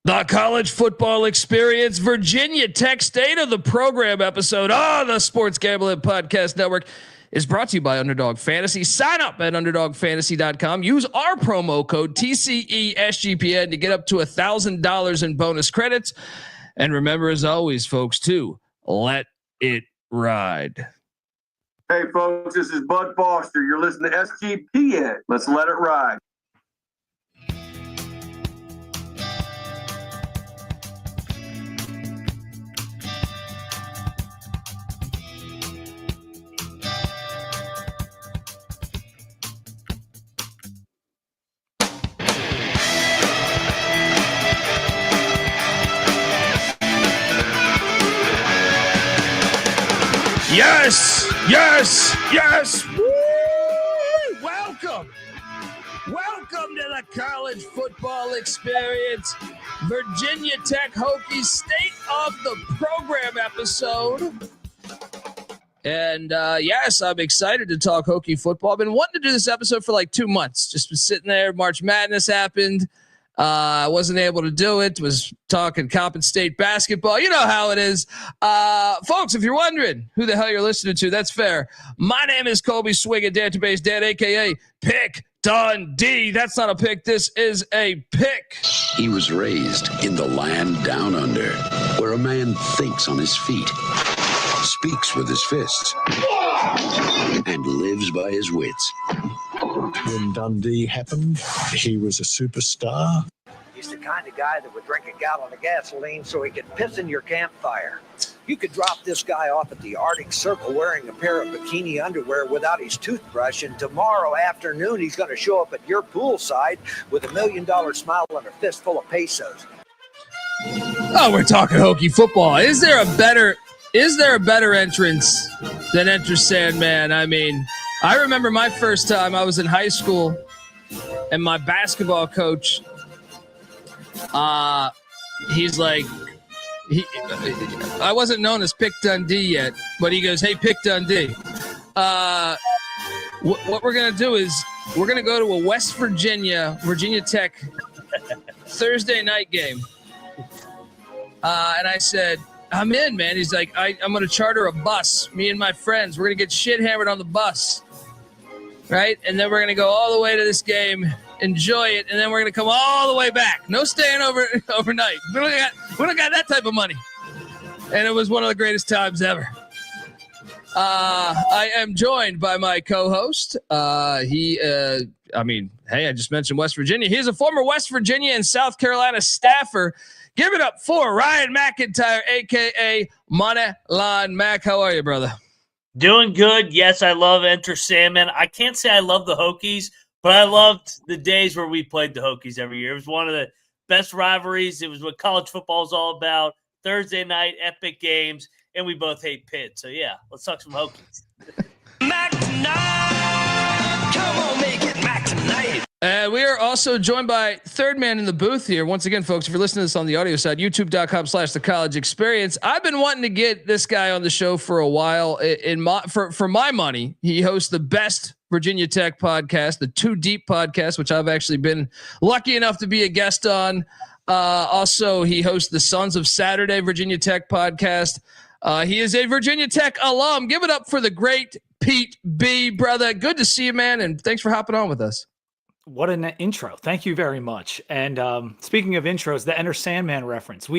The college football experience, Virginia Tech State of the Program episode on the Sports Gambling Podcast Network is brought to you by Underdog Fantasy. Sign up at UnderdogFantasy.com. Use our promo code TCESGPN to get up to $1,000 in bonus credits. And remember, as always, folks, to let it ride. Hey, folks, this is Bud Foster. You're listening to SGPN. Let's let it ride. Yes, yes, yes. Woo! Welcome to the college football experience, Virginia Tech Hokies State of the Program episode. And yes, I'm excited to talk Hokie football. I've been wanting to do this episode for like 2 months. Just been sitting there. March Madness happened. I wasn't able to do it. Was talking Coppin State basketball. You know how it is. Folks, if you're wondering who the hell you're listening to, that's fair. My name is Colby Swinging Database Dan, a.k.a. Pick Dundee. That's not a pick. This is a pick. He was raised in the land down under, where a man thinks on his feet, speaks with his fists, and lives by his wits. When Dundee happened, he was a superstar. He's the kind of guy that would drink a gallon of gasoline so he could piss in your campfire. You could drop this guy off at the Arctic Circle wearing a pair of bikini underwear without his toothbrush, and tomorrow afternoon he's going to show up at your poolside with $1 million smile and a fistful of pesos. Oh, we're talking Hokie football. Is there a better entrance than Enter Sandman? I mean, I remember my first time I was in high school and my basketball coach, he's like, I wasn't known as Pick Dundee yet, but he goes, "Hey, Pick Dundee. What we're going to do is we're going to go to a West Virginia Tech Thursday night game." And I said, "I'm in, man." He's like, I'm going to charter a bus. Me and my friends, we're going to get shit hammered on the bus. Right? And then we're going to go all the way to this game, enjoy it, and then we're going to come all the way back. No staying overnight. We don't got that type of money. And it was one of the greatest times ever. I am joined by my co-host. I just mentioned West Virginia. He's a former West Virginia and South Carolina staffer. Give it up for Ryan McIntyre, a.k.a. Moneyline Mac. How are you, brother? Doing good. Yes, I love Enter Sandman. I can't say I love the Hokies, but I loved the days where we played the Hokies every year. It was one of the best rivalries. It was what college football is all about. Thursday night, epic games, and we both hate Pitt. So, yeah, let's talk some Hokies. Mac tonight. Come on, make it Mac tonight. We are also joined by third man in the booth here. Once again, folks, if you're listening to this on the audio side, youtube.com/the college experience. I've been wanting to get this guy on the show for a while. For my money, he hosts the best Virginia Tech podcast, the Too Deep podcast, which I've actually been lucky enough to be a guest on. Also, he hosts the Sons of Saturday Virginia Tech podcast. He is a Virginia Tech alum. Give it up for the great Pete B, brother. Good to see you, man, and thanks for hopping on with us. What an intro. Thank you very much. And speaking of intros, the Enter Sandman reference,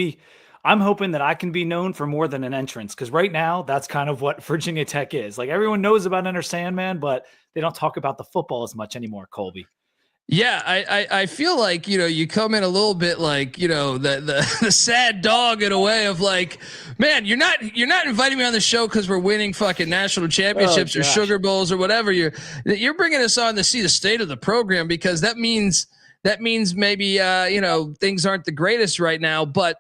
I'm hoping that I can be known for more than an entrance, because right now that's kind of what Virginia Tech is. Like, everyone knows about Enter Sandman, but they don't talk about the football as much anymore, Colby. Yeah, I feel like, you come in a little bit like, the sad dog in a way of like, man, you're not inviting me on the show because we're winning fucking national championships or Sugar Bowls or whatever. You're bringing us on to see the state of the program, because that means maybe things aren't the greatest right now. But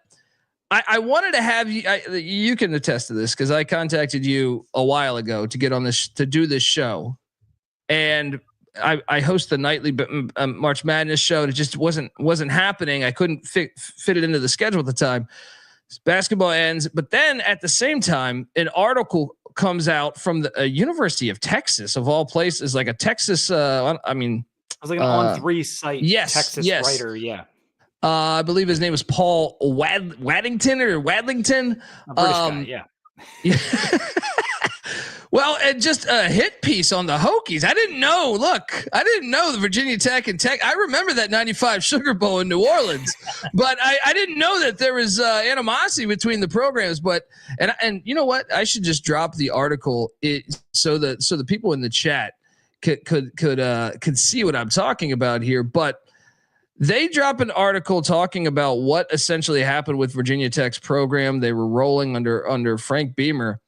I wanted to have you. You can attest to this, because I contacted you a while ago to get on this to do this show, and I host the nightly March Madness show, and it just wasn't happening. I couldn't fit it into the schedule at the time. Basketball ends, but then at the same time, an article comes out from the University of Texas, of all places, like a Texas. I was like an On3 site. Texas writer. Yeah. I believe his name was Paul Waddington or Wadlington. A British guy, yeah. Well, and just a hit piece on the Hokies. I didn't know. Look, I didn't know the Virginia Tech and Tech. I remember that '95 Sugar Bowl in New Orleans, but I didn't know that there was animosity between the programs. But and you know what? I should just drop the article so the people in the chat could see what I'm talking about here. But they drop an article talking about what essentially happened with Virginia Tech's program. They were rolling under Frank Beamer,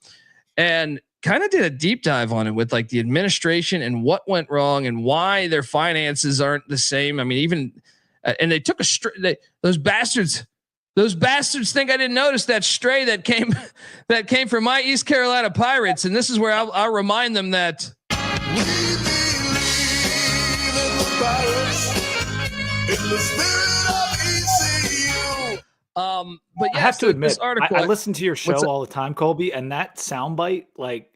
and kind of did a deep dive on it with like the administration and what went wrong and why their finances aren't the same. I mean, even and they took those bastards think I didn't notice that stray that came from my East Carolina Pirates. And this is where I'll remind them that we believe in the Pirates, in the spirit of ECU. But yes, I have to admit, this article, I listen to your show all the time, Colby, and that soundbite, like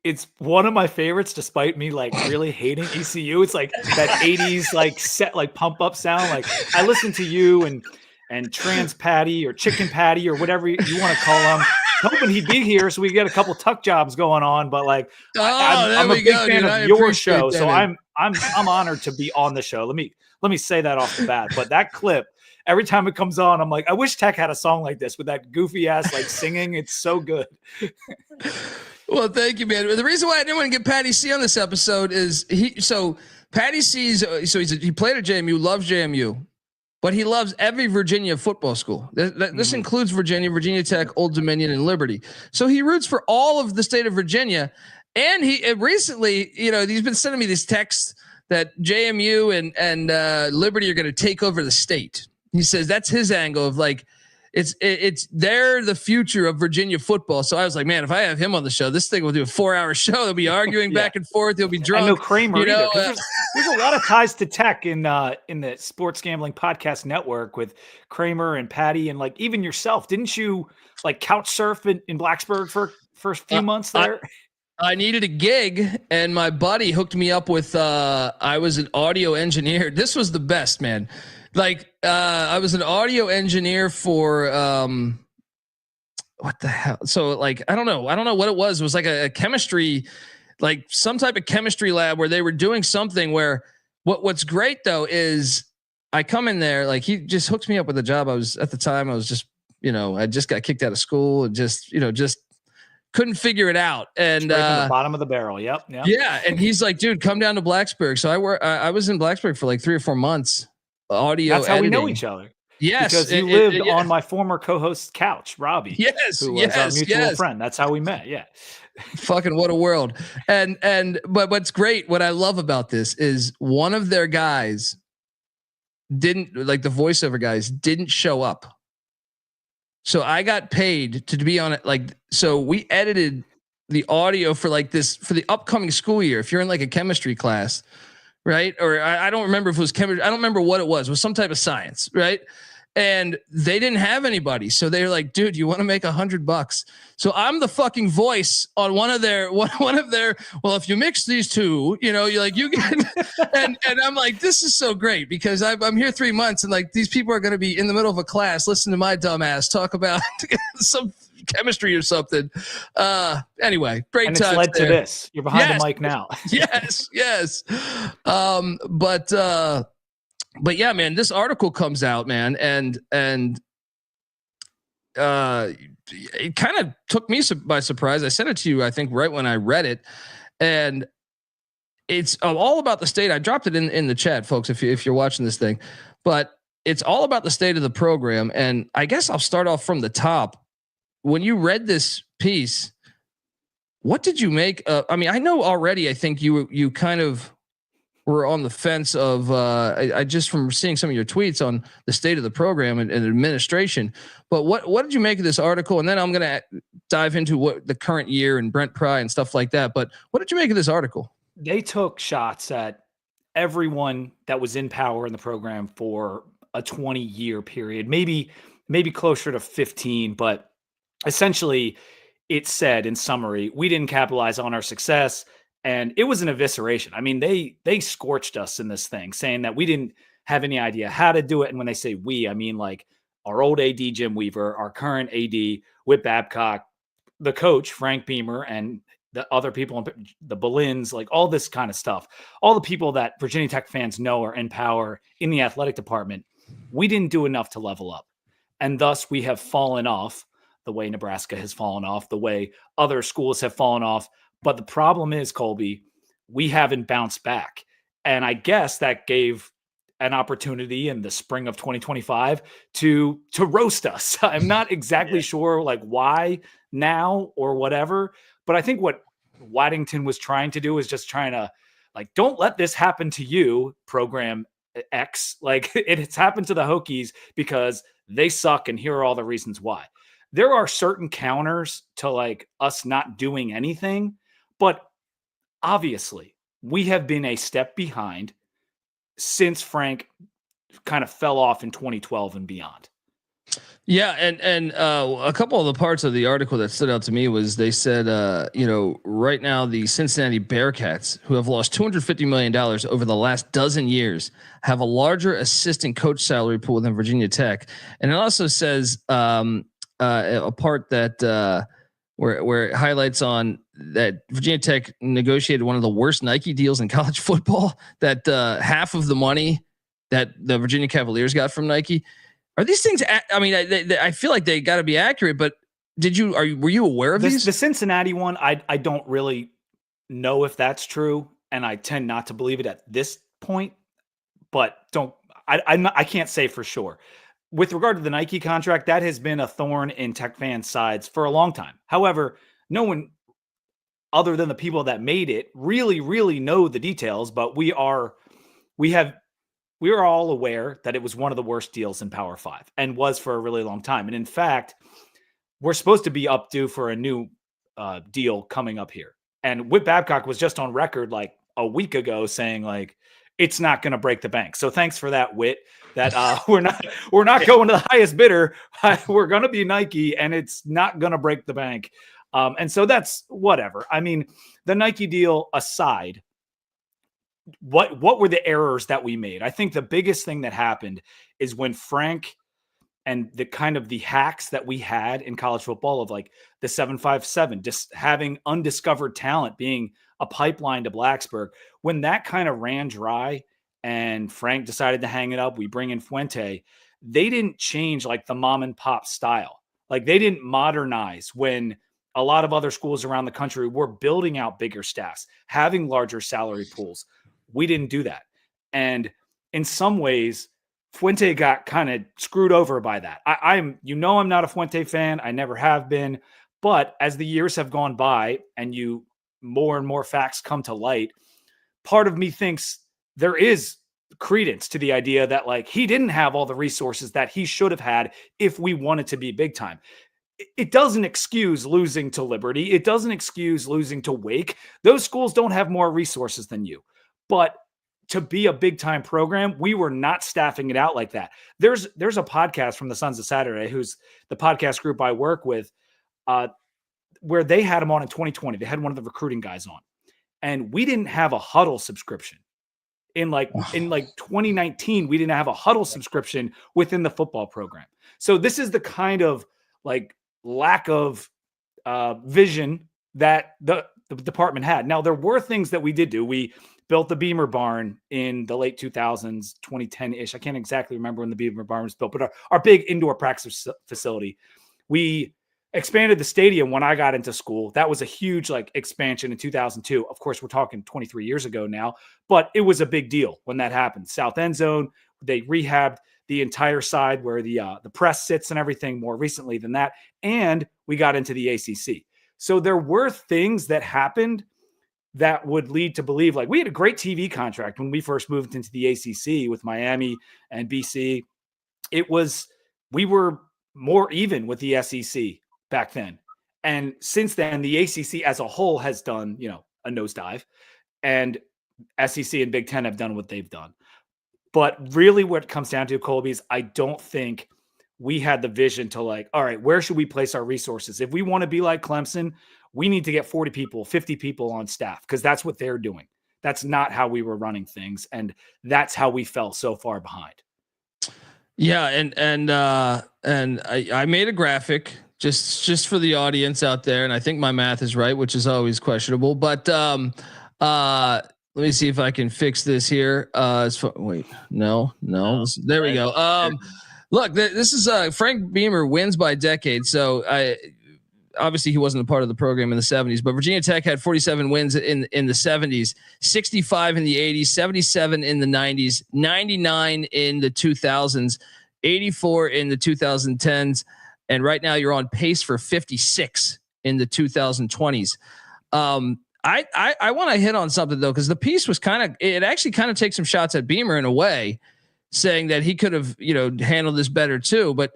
it's one of my favorites, despite me like really hating ECU. It's like that 80s like set like pump up sound. Like I listen to you and Trans Patty or Chicken Patty or whatever you want to call him. Hoping he'd be here so we get a couple tuck jobs going on. But like, I'm a big fan of your show, so I'm honored to be on the show. Let me say that off the bat. But that clip, every time it comes on, I'm like, I wish Tech had a song like this with that goofy ass like singing. It's so good. Well, thank you, man. The reason why I didn't want to get Patty C on this episode is Patty C's he played at JMU, loves JMU, but he loves every Virginia football school. This includes Virginia Tech, Old Dominion, and Liberty. So he roots for all of the state of Virginia. And he recently, he's been sending me these texts that JMU and Liberty are going to take over the state. He says that's his angle of like, they're the future of Virginia football. So I was like, man, if I have him on the show, this thing will do a 4-hour show. They'll be arguing back and forth. He'll be drunk. I know Kramer either. There's a lot of ties to Tech in the Sports Gambling Podcast Network with Kramer and Patty and like even yourself. Didn't you like couch surf in Blacksburg for a few months there? I needed a gig, and my buddy hooked me up with. I was an audio engineer. This was the best, man. Like I was an audio engineer for what the hell? So like I don't know what it was. It was like a chemistry, like some type of chemistry lab where they were doing something where what's great though is I come in there, like he just hooked me up with a job. I was just I just got kicked out of school and just couldn't figure it out. And from the bottom of the barrel. Yep. Yeah. And he's like, dude, come down to Blacksburg. So I was in Blacksburg for like 3 or 4 months. Audio. That's how editing. we know each other. Yes, because you lived on my former co-host's couch, Robbie. Yes, who was our mutual friend. That's how we met. Yeah. Fucking what a world. But what's great, what I love about this is one of their guys didn't like the voiceover guys didn't show up. So I got paid to be on it. Like, so we edited the audio for like this for the upcoming school year. If you're in like a chemistry class. Right. Or I don't remember if it was chemistry. I don't remember what it was. It was some type of science. Right. And they didn't have anybody. So they're like, dude, you want to make $100? So I'm the fucking voice on one of their, well, if you mix these two, you're like, you get, and I'm like, this is so great because I'm here 3 months and like, these people are going to be in the middle of a class, listen to my dumb ass talk about some chemistry or something. Anyway, great time. And it's led to this. You're behind the mic now. Yes. But yeah, man, this article comes out, man, and it kind of took me by surprise. I sent it to you, I think, right when I read it, and it's all about the state. I dropped it in the chat, folks, if you're watching this thing, but it's all about the state of the program. And I guess I'll start off from the top. When you read this piece, what did you make? I mean, I know already. I think you kind of were on the fence of. I just from seeing some of your tweets on the state of the program and administration. But what did you make of this article? And then I'm going to dive into what the current year and Brent Pry and stuff like that. But what did you make of this article? They took shots at everyone that was in power in the program for a 20-year period, maybe closer to 15, but. Essentially, it said in summary, we didn't capitalize on our success, and it was an evisceration. I mean, they scorched us in this thing, saying that we didn't have any idea how to do it. And when they say we, I mean like our old AD, Jim Weaver, our current AD, Whit Babcock, the coach, Frank Beamer, and the other people, the Bolins, like all this kind of stuff, all the people that Virginia Tech fans know are in power in the athletic department. We didn't do enough to level up. And thus we have fallen off the way Nebraska has fallen off, the way other schools have fallen off. But the problem is, Colby, we haven't bounced back. And I guess that gave an opportunity in the spring of 2025 to roast us. I'm not exactly sure like why now or whatever, but I think what Waddington was trying to do is just trying to like, don't let this happen to you, program X. Like it's happened to the Hokies because they suck, and here are all the reasons why. There are certain counters to like us not doing anything, but obviously we have been a step behind since Frank kind of fell off in 2012 and beyond. Yeah, and a couple of the parts of the article that stood out to me was they said, right now the Cincinnati Bearcats, who have lost $250 million over the last dozen years, have a larger assistant coach salary pool than Virginia Tech. And it also says a part that where it highlights on that Virginia Tech negotiated one of the worst Nike deals in college football, that half of the money that the Virginia Cavaliers got from Nike. Are these things? I mean, I feel like they got to be accurate, but were you aware of these? The Cincinnati one, I don't really know if that's true, and I tend not to believe it at this point. But I can't say for sure. With regard to the Nike contract, that has been a thorn in Tech fans' sides for a long time. However, no one other than the people that made it really know the details. But we are all aware that it was one of the worst deals in Power 5 and was for a really long time. And in fact, we're supposed to be up due for a new deal coming up here. And Whit Babcock was just on record like a week ago saying like, it's not going to break the bank. So thanks for that, Whit, that we're not going to the highest bidder. We're going to be Nike and it's not going to break the bank. And so that's whatever. I mean, the Nike deal aside, what were the errors that we made? I think the biggest thing that happened is when Frank and the kind of the hacks that we had in college football of like the 757, just having undiscovered talent being a pipeline to Blacksburg, when that kind of ran dry and Frank decided to hang it up, we bring in Fuente. They didn't change like the mom and pop style. Like they didn't modernize when a lot of other schools around the country were building out bigger staffs, having larger salary pools. We didn't do that. And in some ways, Fuente got kind of screwed over by that. I'm not a Fuente fan. I never have been. But as the years have gone by and more and more facts come to light, part of me thinks there is credence to the idea that like he didn't have all the resources that he should have had if we wanted to be big time. It doesn't excuse losing to Liberty. It doesn't excuse losing to Wake. Those schools don't have more resources than you. But to be a big time program, we were not staffing it out like that. There's a podcast from the Sons of Saturday, who's the podcast group I work with, where they had him on in 2020. They had one of the recruiting guys on, and we didn't have a Huddle subscription. In 2019, we didn't have a Huddle subscription within the football program. So this is the kind of like lack of vision that the department had. Now, there were things that we did do. We built the Beamer Barn in the late 2000s, 2010-ish. I can't exactly remember when the Beamer Barn was built, but our big indoor practice facility. We expanded the stadium when I got into school. That was a huge like expansion in 2002. Of course, we're talking 23 years ago now, but it was a big deal when that happened. South end zone, they rehabbed the entire side where the press sits and everything more recently than that. And we got into the ACC. So there were things that happened that would lead to believe like we had a great TV contract when we first moved into the ACC with Miami and BC. We were more even with the SEC back then. And since then, the ACC as a whole has done, a nosedive, and SEC and Big Ten have done what they've done. But really what it comes down to, Colby, is I don't think we had the vision to like, all right, where should we place our resources? If we want to be like Clemson, we need to get 40 people, 50 people on staff because that's what they're doing. That's not how we were running things, and that's how we fell so far behind. Yeah, and I made a graphic just for the audience out there, and I think my math is right, which is always questionable. But let me see if I can fix this here. Wait, no, there we go. Look, this is Frank Beamer wins by a decade. So obviously he wasn't a part of the program in the 70s, but Virginia Tech had 47 wins in the 70s, 65 in the 80s, 77 in the 90s, 99 in the 2000s, 84 in the 2010s, and right now you're on pace for 56 in the 2020s. I want to hit on something though, because the piece was it actually kind of takes some shots at Beamer in a way, saying that he could have, handled this better too. But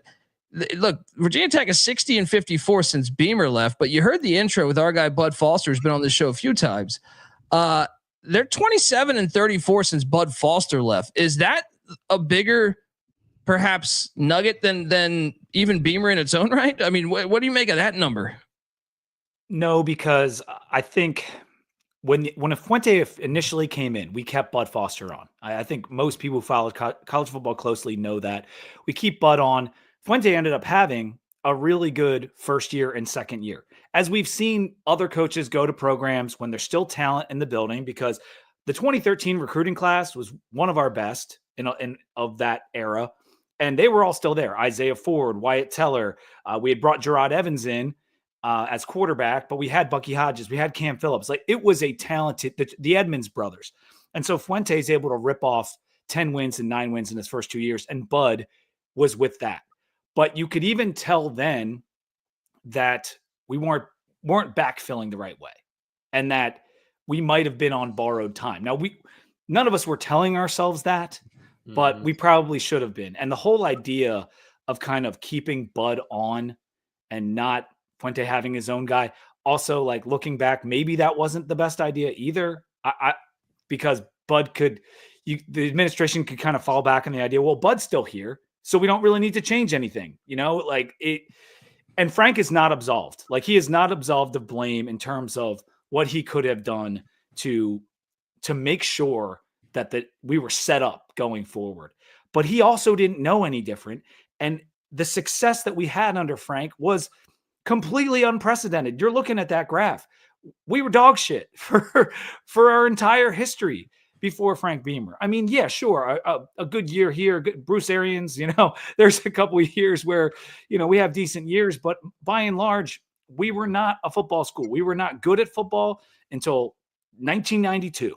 look, Virginia Tech is 60 and 54 since Beamer left, but you heard the intro with our guy, Bud Foster, who's been on this show a few times. They're 27 and 34 since Bud Foster left. Is that a bigger, perhaps, nugget than even Beamer in its own right? I mean, what do you make of that number? No, because I think when Fuente initially came in, we kept Bud Foster on. I think most people who followed college football closely know that. We keep Bud on. Fuente ended up having a really good first year and second year. As we've seen other coaches go to programs when there's still talent in the building, because the 2013 recruiting class was one of our best of that era. And they were all still there. Isaiah Ford, Wyatt Teller. We had brought Gerard Evans in as quarterback, but we had Bucky Hodges, we had Cam Phillips. Like, it was a talented, the Edmonds brothers. And so Fuente is able to rip off 10 wins and 9 wins in his first 2 years. And Bud was with that. But you could even tell then that we weren't backfilling the right way, and that we might have been on borrowed time. Now, none of us were telling ourselves that, but we probably should have been. And the whole idea of kind of keeping Bud on and not Fuente having his own guy, also, like, looking back, maybe that wasn't the best idea either. Because Bud the administration could kind of fall back on the idea, well, Bud's still here, so we don't really need to change anything, and Frank is not absolved. Like, he is not absolved of blame in terms of what he could have done to make sure that we were set up going forward. But he also didn't know any different. And the success that we had under Frank was completely unprecedented. You're looking at that graph. We were dog shit for our entire history before Frank Beamer. I mean, yeah, sure. A good year here, Bruce Arians, there's a couple of years where, we have decent years, but by and large, we were not a football school. We were not good at football until 1992.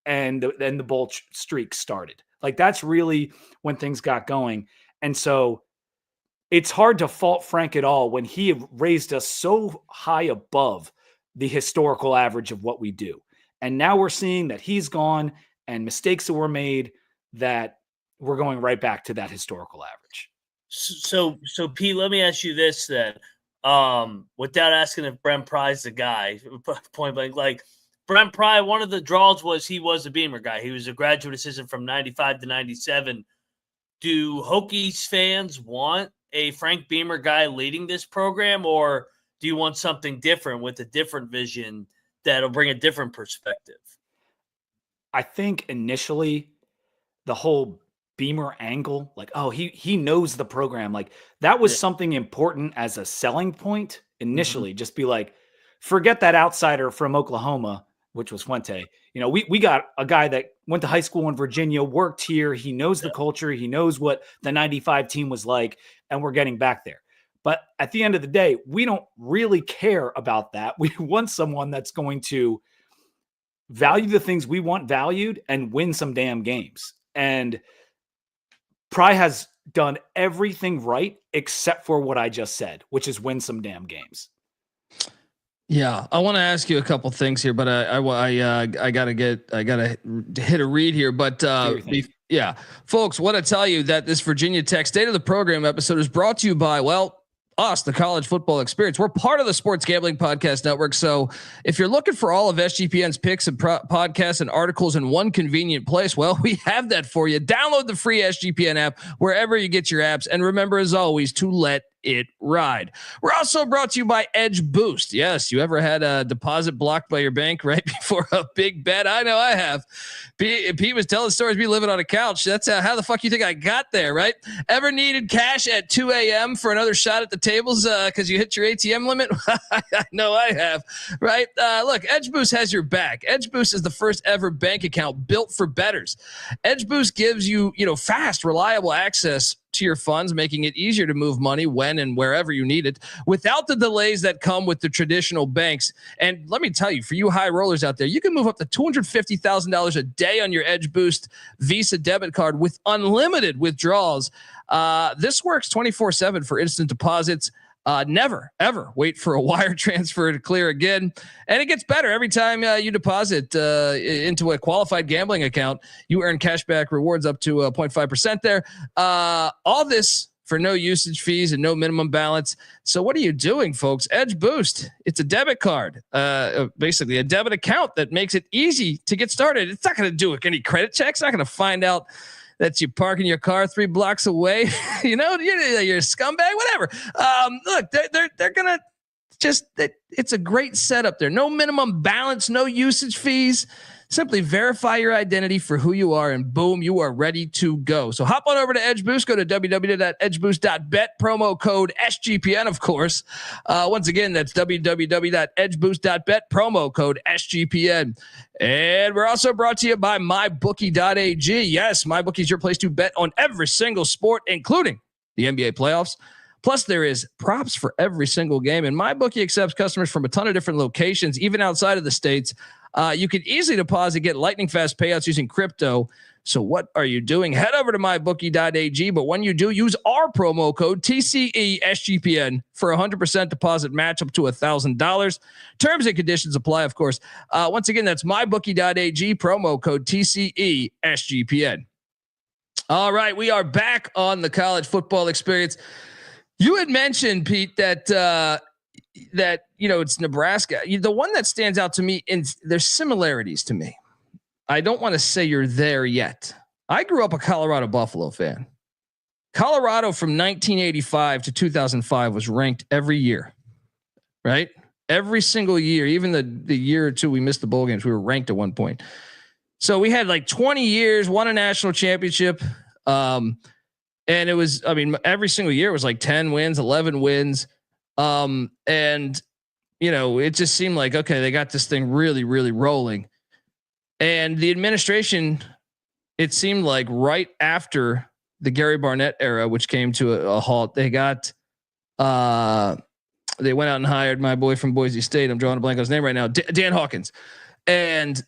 And then the bowl streak started. Like, that's really when things got going. And so it's hard to fault Frank at all when he raised us so high above the historical average of what we do. And now we're seeing that he's gone and mistakes that were made, that we're going right back to that historical average. So Pete, let me ask you this then. Without asking if Brent Pry's the guy, point blank, like, Brent Pry, one of the draws was he was a Beamer guy. He was a graduate assistant from 95 to 97. Do Hokies fans want a Frank Beamer guy leading this program, or do you want something different with a different vision that'll bring a different perspective? I think initially the whole Beamer angle, like, oh, he knows the program. Like, that was something important as a selling point initially. Just be like, forget that outsider from Oklahoma, which was Fuente. We got a guy that went to high school in Virginia, worked here. He knows the culture. He knows what the 95 team was like, and we're getting back there. But at the end of the day, we don't really care about that. We want someone that's going to value the things we want valued and win some damn games. And Pry has done everything right except for what I just said, which is win some damn games. Yeah, I want to ask you a couple things here, but I gotta hit a read here. But yeah, folks, want to tell you that this Virginia Tech State of the Program episode is brought to you by, us, the College Football Experience. We're part of the Sports Gambling Podcast Network. So if you're looking for all of SGPN's picks and podcasts and articles in one convenient place, we have that for you. Download the free SGPN app wherever you get your apps. And remember, as always, to let it ride. We're also brought to you by Edge Boost. Yes, you ever had a deposit blocked by your bank right before a big bet? I know I have. Pete was telling stories, me living on a couch. That's how the fuck you think I got there, right? Ever needed cash at 2 a.m. for another shot at the tables because you hit your ATM limit? I know I have, right? Look, Edge Boost has your back. Edge Boost is the first ever bank account built for bettors. Edge Boost gives you, fast, reliable access to your funds, making it easier to move money when and wherever you need it without the delays that come with the traditional banks. And let me tell you, for you high rollers out there, you can move up to $250,000 a day on your Edge Boost Visa debit card with unlimited withdrawals. This works 24/7 for instant deposits. Never, ever wait for a wire transfer to clear again. And it gets better every time you deposit into a qualified gambling account. You earn cashback rewards up to 0.5% there. All this for no usage fees and no minimum balance. So what are you doing, folks? Edge Boost. It's a debit card, basically a debit account that makes it easy to get started. It's not going to do any credit checks. Not going to find out that you parking your car 3 blocks away. You're a scumbag, whatever. Look, they're gonna it's a great setup there. No minimum balance, no usage fees. Simply verify your identity for who you are, and boom, you are ready to go. So hop on over to Edge Boost. Go to www.edgeboost.bet, promo code SGPN, of course. Once again, that's www.edgeboost.bet, promo code SGPN. And we're also brought to you by mybookie.ag. Yes, MyBookie is your place to bet on every single sport, including the NBA playoffs. Plus, there is props for every single game. And MyBookie accepts customers from a ton of different locations, even outside of the States. You can easily deposit, get lightning fast payouts using crypto. So what are you doing? Head over to mybookie.ag. But when you do, use our promo code TCESGPN for 100% deposit match up to $1,000. Terms and conditions apply, of course. Once again, that's mybookie.ag, promo code TCESGPN. All right, we are back on the college football experience. You had mentioned, Pete, that it's Nebraska. The one that stands out to me, and there's similarities to me. I don't want to say you're there yet. I grew up a Colorado Buffalo fan. Colorado from 1985 to 2005 was ranked every year, right? Every single year, even the year or two we missed the bowl games, we were ranked at one point. So we had like 20 years, won a national championship. And it was, every single year it was like 10 wins, 11 wins. And it just seemed like, okay, they got this thing really, really rolling. And the administration, it seemed like right after the Gary Barnett era, which came to a halt, they went out and hired my boy from Boise State. I'm drawing a blank on his name right now, Dan Hawkins. And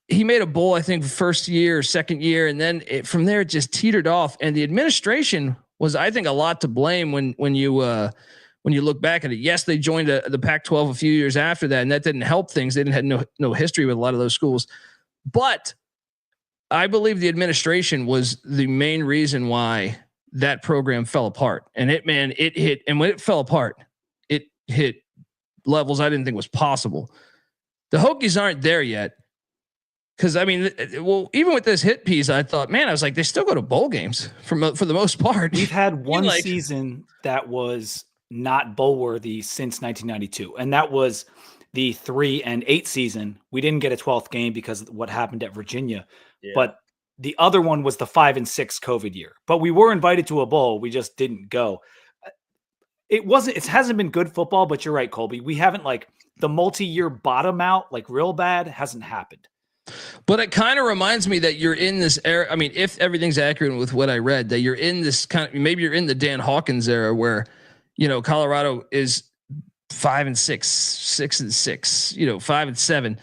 he made a bowl, I think, first year, second year. And then from there, it just teetered off. And the administration was, I think, a lot to blame when you look back at it. Yes, they joined the Pac-12 a few years after that, and that didn't help things. They didn't have no history with a lot of those schools. But I believe the administration was the main reason why that program fell apart. And it hit, and when it fell apart, it hit levels I didn't think was possible. The Hokies aren't there yet. Because even with this hit piece, I thought, man, I was like, they still go to bowl games for the most part. We've had one season that was not bowl worthy since 1992, and that was the 3-8 season. We didn't get a 12th game because of what happened at Virginia, but the other one was the 5-6 COVID year. But we were invited to a bowl, we just didn't go. It hasn't been good football, but you're right, Colby. We haven't the multi-year bottom out real bad hasn't happened. But it kind of reminds me that you're in this era. If everything's accurate with what I read, that you're in this maybe you're in the Dan Hawkins era where, Colorado is 5-6, 6-6, 5-7,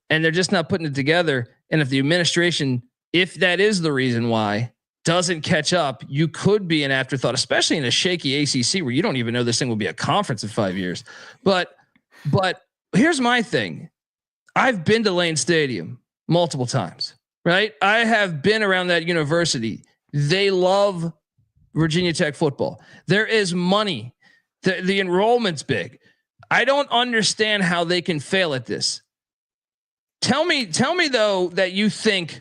and they're just not putting it together. And if the administration, if that is the reason why, doesn't catch up, you could be an afterthought, especially in a shaky ACC where you don't even know this thing will be a conference in 5 years. But here's my thing. I've been to Lane Stadium multiple times, right? I have been around that university. They love Virginia Tech football. There is money. The enrollment's big. I don't understand how they can fail at this. Tell me though, that you think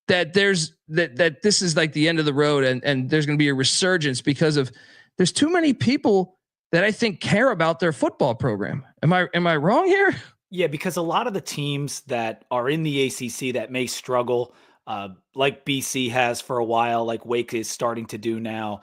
that there's that this is like the end of the road and there's going to be a resurgence because of there's too many people that I think care about their football program. Am I wrong here? Yeah, because a lot of the teams that are in the ACC that may struggle, like BC has for a while, like Wake is starting to do now,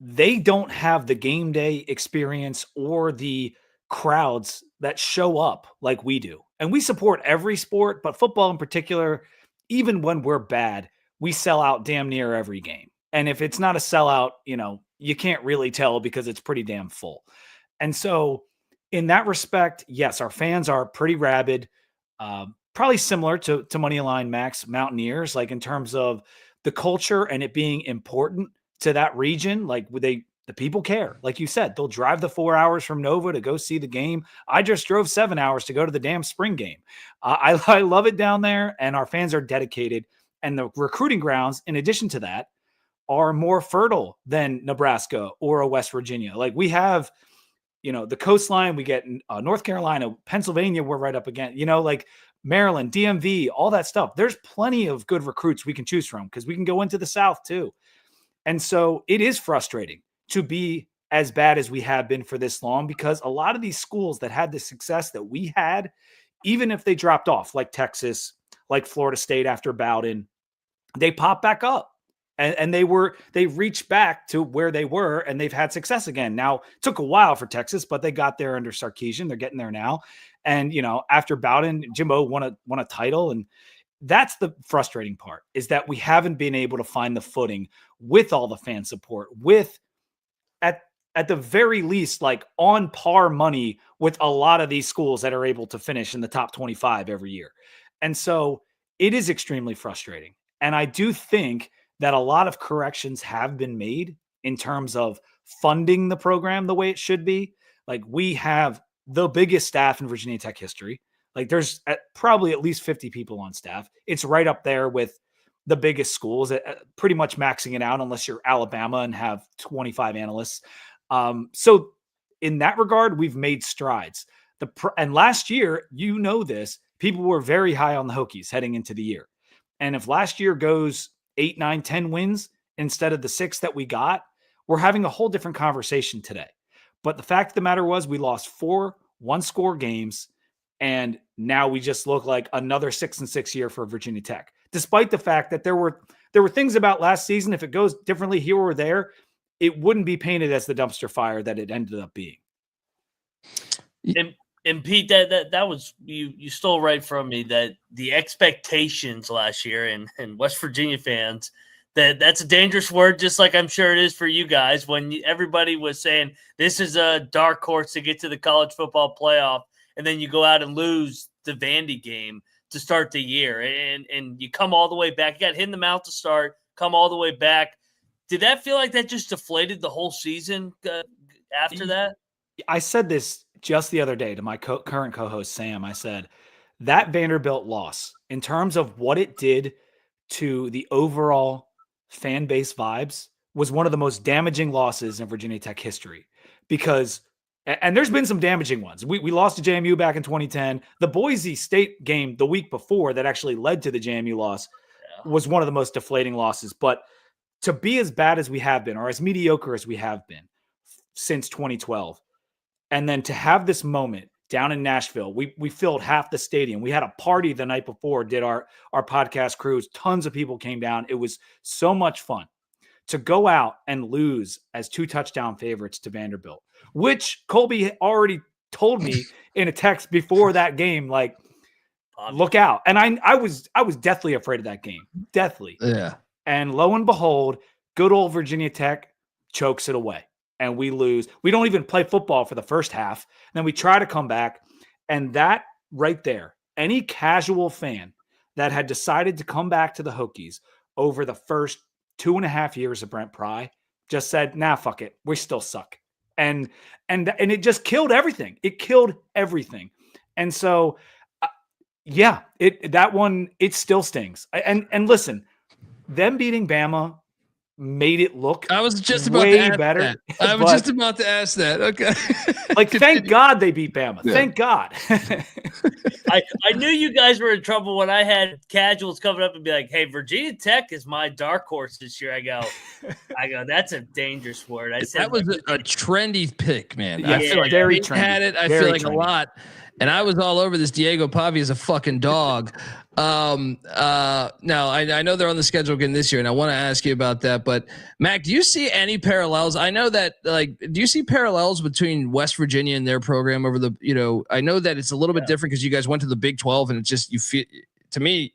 they don't have the game day experience or the crowds that show up like we do. And we support every sport, but football in particular, even when we're bad, we sell out damn near every game. And if it's not a sellout, you can't really tell because it's pretty damn full. And so in that respect, yes, our fans are pretty rabid, probably similar to Moneyline Max Mountaineers, like in terms of the culture and it being important to that region. Like the people care. Like you said, they'll drive the 4 hours from Nova to go see the game. I just drove 7 hours to go to the damn spring game. I love it down there, and our fans are dedicated. And the recruiting grounds, in addition to that, are more fertile than Nebraska or a West Virginia. Like we have, the coastline, we get North Carolina, Pennsylvania, we're right up against, like Maryland, DMV, all that stuff. There's plenty of good recruits we can choose from because we can go into the South too. And so it is frustrating to be as bad as we have been for this long, because a lot of these schools that had the success that we had, even if they dropped off, like Texas, like Florida State after Bowden, they pop back up. And they reached back to where they were, and they've had success again. Now, it took a while for Texas, but they got there under Sarkisian. They're getting there now. And, after Bowden, Jimbo won a title. And that's the frustrating part, is that we haven't been able to find the footing with all the fan support, with at the very least, like on par money with a lot of these schools that are able to finish in the top 25 every year. And so it is extremely frustrating. And I do think that a lot of corrections have been made in terms of funding the program the way it should be. Like we have the biggest staff in Virginia Tech history. Like there's probably at least 50 people on staff. It's right up there with the biggest schools, pretty much maxing it out unless you're Alabama and have 25 analysts. So in that regard, we've made strides. And last year, this, people were very high on the Hokies heading into the year. And if last year goes 8, 9, 10 wins instead of the 6 that we got, we're having a whole different conversation today. But the fact of the matter was we lost 4 one-score games, and now we just look like another 6-6 year for Virginia Tech. Despite the fact that there were things about last season, if it goes differently here or there, it wouldn't be painted as the dumpster fire that it ended up being. And Pete, that was you stole right from me, that the expectations last year and West Virginia fans, that's a dangerous word, just like I'm sure it is for you guys, when everybody was saying this is a dark horse to get to the college football playoff, and then you go out and lose the Vandy game to start the year, and you come all the way back. You got hit in the mouth to start, come all the way back. Did that feel like that just deflated the whole season after that? I said this just the other day to my current co-host, Sam. I said that Vanderbilt loss, in terms of what it did to the overall fan base vibes, was one of the most damaging losses in Virginia Tech history. Because, and there's been some damaging ones. We lost to JMU back in 2010. The Boise State game the week before that actually led to the JMU loss was one of the most deflating losses. But to be as bad as we have been, or as mediocre as we have been since 2012, and then to have this moment down in Nashville, we filled half the stadium. We had a party the night before, did our podcast cruise. Tons of people came down. It was so much fun to go out and lose as 2 touchdown favorites to Vanderbilt, which Colby already told me in a text before that game, like, look out. And I was deathly afraid of that game. Deathly. Yeah. And lo and behold, good old Virginia Tech chokes it away. And we lose. We don't even play football for the first half. And then we try to come back. And that right there, any casual fan that had decided to come back to the Hokies over the first 2.5 years of Brent Pry just said, nah, fuck it. We still suck. And it just killed everything. It killed everything. And so, that one, it still stings. And listen, them beating Bama made it look I was just about way to ask better. that. I was just about to ask that. Okay. Like, thank God they beat Bama. Yeah. Thank God. I knew you guys were in trouble when I had casuals coming up and be like, "Hey, Virginia Tech is my dark horse this year." I go, that's a dangerous word. I said that was a trendy pick, man. Yeah, I feel like very Pete trendy. had it. I Very feel like trendy. a lot. And I was all over this. Diego Pavi is a fucking dog. No, I know they're on the schedule again this year, and I want to ask you about that. But Mac, do you see any parallels? I know that, do you see parallels between West Virginia and their program over the, I know that it's a little bit different because you guys went to the Big 12, and it's just, you feel, to me,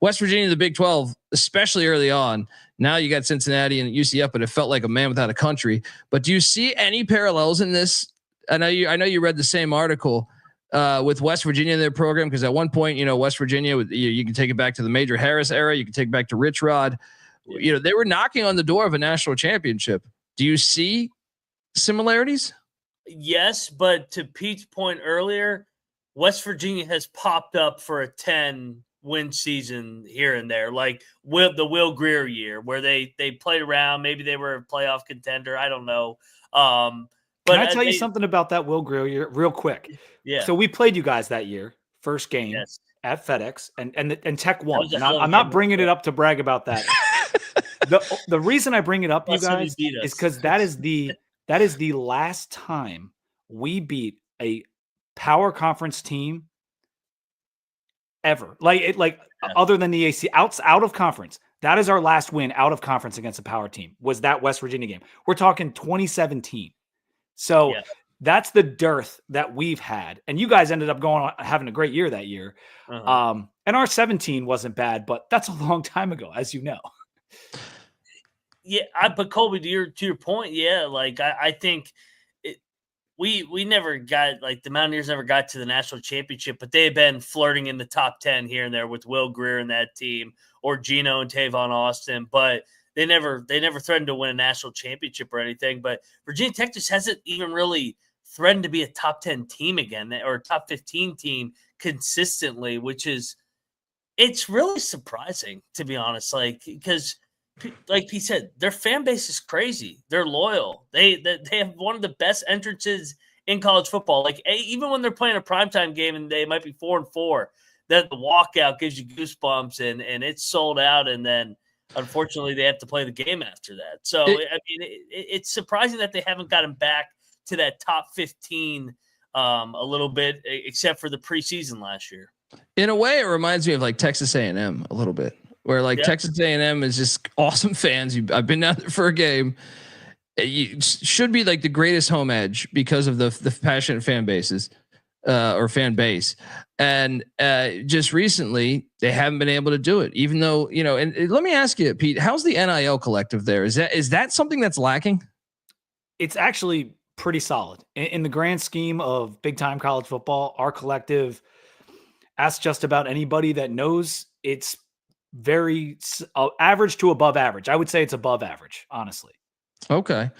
West Virginia, the Big 12, especially early on. Now you got Cincinnati and UCF, but it felt like a man without a country. But do you see any parallels in this? I know you read the same article. With West Virginia in their program, because at one point, West Virginia, you can take it back to the Major Harris era. You can take it back to Rich Rod. They were knocking on the door of a national championship. Do you see similarities? Yes, but to Pete's point earlier, West Virginia has popped up for a 10-win season here and there, like the Will Grier year, where they played around. Maybe they were a playoff contender. I don't know. But can I tell you something about that Will Grier year real quick? Yeah. So we played you guys that year, first game at FedEx, and Tech won. And I'm not bringing it up to brag about that. The reason I bring it up, you guys, is because that is the last time we beat a power conference team ever. Other than the AC, out of conference. That is our last win out of conference against a power team. Was that West Virginia game? We're talking 2017. So that's the dearth that we've had. And you guys ended up having a great year that year. And our 17 wasn't bad, but that's a long time ago, as you know. Yeah, but Colby, to your point, I think we never got, the Mountaineers never got to the national championship, but they had been flirting in the top 10 here and there with Will Grier and that team, or Gino and Tavon Austin, but they never threatened to win a national championship or anything. But Virginia Tech just hasn't even really threatened to be a top 10 team again, or a top 15 team consistently, it's really surprising, to be honest. Because like Pete said, their fan base is crazy. They're loyal. They have one of the best entrances in college football. Even when they're playing a primetime game and they might be 4-4, that the walkout gives you goosebumps and it's sold out, and then unfortunately they have to play the game after that. So it's surprising that they haven't gotten back to that top 15 a little bit, except for the preseason last year. In a way, it reminds me of Texas A&M a little bit, where Texas A&M is just awesome fans. I've been down there for a game. You should be the greatest home edge because of the passionate fan bases. Or fan base. And just recently they haven't been able to do it, even though, and let me ask you, Pete, how's the NIL collective there? Is that something that's lacking? It's actually pretty solid in the grand scheme of big time college football. Our collective, ask just about anybody that knows, it's very average to above average. I would say it's above average, honestly. Okay.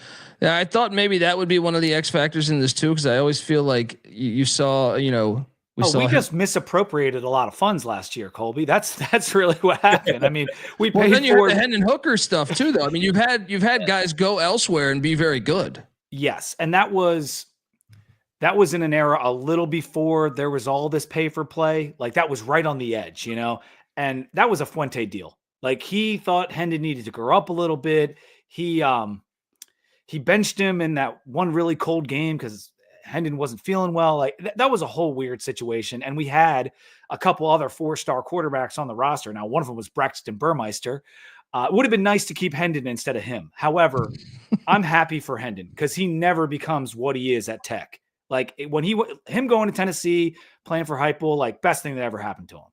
Yeah, I thought maybe that would be one of the X factors in this too, because I always feel like you saw, we just misappropriated a lot of funds last year, Colby. That's really what happened. I mean, we paid then you for heard the Hendon Hooker stuff too, though. I mean, you've had guys go elsewhere and be very good. Yes, and that was in an era a little before there was all this pay for play. That was right on the edge, and that was a Fuente deal. He thought Hendon needed to grow up a little bit. He benched him in that one really cold game because Hendon wasn't feeling well. That was a whole weird situation. And we had a couple other 4-star quarterbacks on the roster. Now, one of them was Braxton Burmeister. It would have been nice to keep Hendon instead of him. However, I'm happy for Hendon because he never becomes what he is at Tech. When him going to Tennessee, playing for Heupel, best thing that ever happened to him.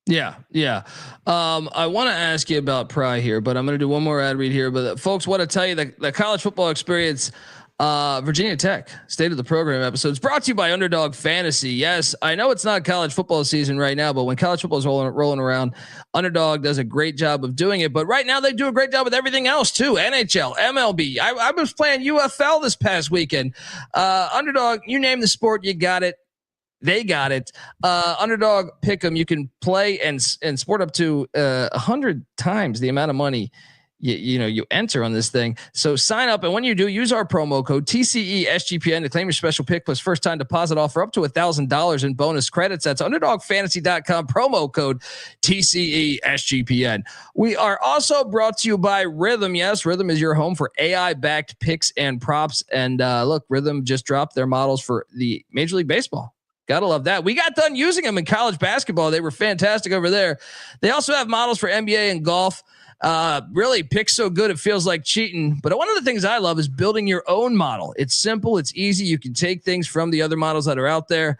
Yeah. I want to ask you about Pry here, but I'm going to do one more ad read here. But folks, want to tell you that the college football experience, Virginia Tech State of the Program episodes brought to you by Underdog Fantasy. Yes, I know it's not college football season right now, but when college football is rolling around, Underdog does a great job of doing it. But right now they do a great job with everything else too. NHL, MLB. I was playing UFL this past weekend. Underdog, you name the sport, you got it. They got it. Underdog Pick'em. You can play and sport up to 100 times the amount of money you enter on this thing. So sign up, and when you do, use our promo code TCESGPN to claim your special pick plus first time deposit offer up to $1,000 in bonus credits. That's underdogfantasy.com, promo code TCESGPN. We are also brought to you by Rhythm. Yes, Rhythm is your home for AI backed picks and props. And look, Rhythm just dropped their models for the Major League Baseball. Gotta love that. We got done using them in college basketball. They were fantastic over there. They also have models for NBA and golf. Really picks so good it feels like cheating. But one of the things I love is building your own model. It's simple, it's easy. You can take things from the other models that are out there.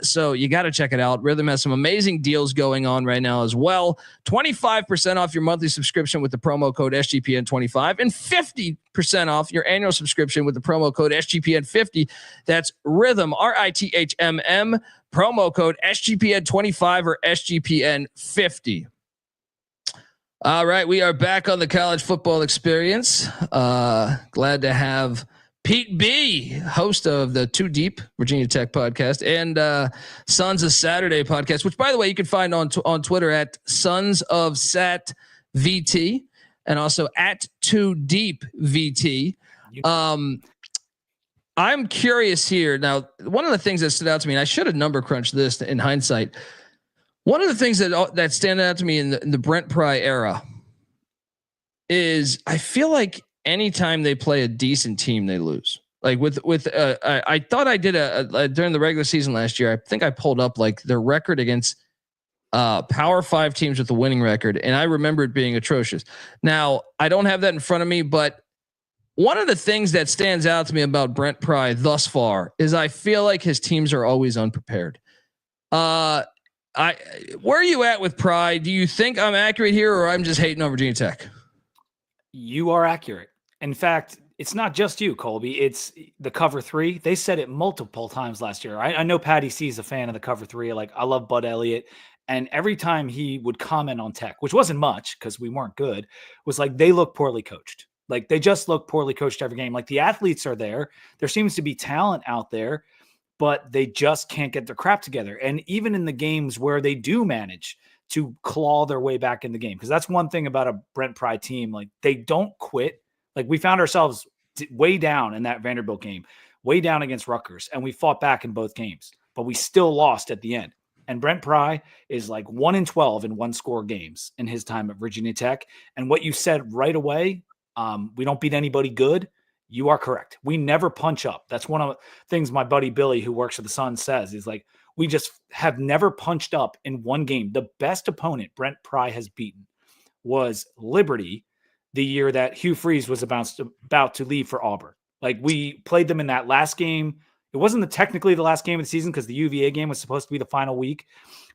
So you got to check it out. Rhythm has some amazing deals going on right now as well. 25% off your monthly subscription with the promo code SGPN25 and 50% off your annual subscription with the promo code SGPN50. That's Rhythm, RITHMM, promo code SGPN25 or SGPN50. All right, we are back on the college football experience. Glad to have Pete B, host of the Too Deep Virginia Tech podcast and Sons of Saturday podcast, which, by the way, you can find on Twitter at Sons of Sat VT and also at Too Deep VT. I'm curious here. Now, one of the things that stood out to me, and I should have number crunched this in hindsight. One of the things that stand out to me in the Brent Pry era is I feel like anytime they play a decent team, they lose. Like I thought I did during the regular season last year. I think I pulled up like their record against Power 5 teams with the winning record, and I remember it being atrocious. Now I don't have that in front of me, but one of the things that stands out to me about Brent Pry thus far is I feel like his teams are always unprepared. Where are you at with Pry? Do you think I'm accurate here, or I'm just hating on Virginia Tech? You are accurate. In fact, it's not just you, Colby. It's the cover 3. They said it multiple times last year. I know Patty C is a fan of the cover 3. Like, I love Bud Elliott. And every time he would comment on Tech, which wasn't much because we weren't good, was like, they look poorly coached. Like, they just look poorly coached every game. Like, the athletes are there. There seems to be talent out there, but they just can't get their crap together. And even in the games where they do manage to claw their way back in the game, because that's one thing about a Brent Pry team. Like, they don't quit. Like, we found ourselves way down in that Vanderbilt game, way down against Rutgers, and we fought back in both games, but we still lost at the end. And Brent Pry is like 1-12 in one-score games in his time at Virginia Tech. And what you said right away, we don't beat anybody good. You are correct. We never punch up. That's one of the things my buddy Billy, who works for the Sun, says. Is like, we just have never punched up in one game. The best opponent Brent Pry has beaten was Liberty, the year that Hugh Freeze was about to leave for Auburn. Like, we played them in that last game. It wasn't technically the last game of the season because the UVA game was supposed to be the final week,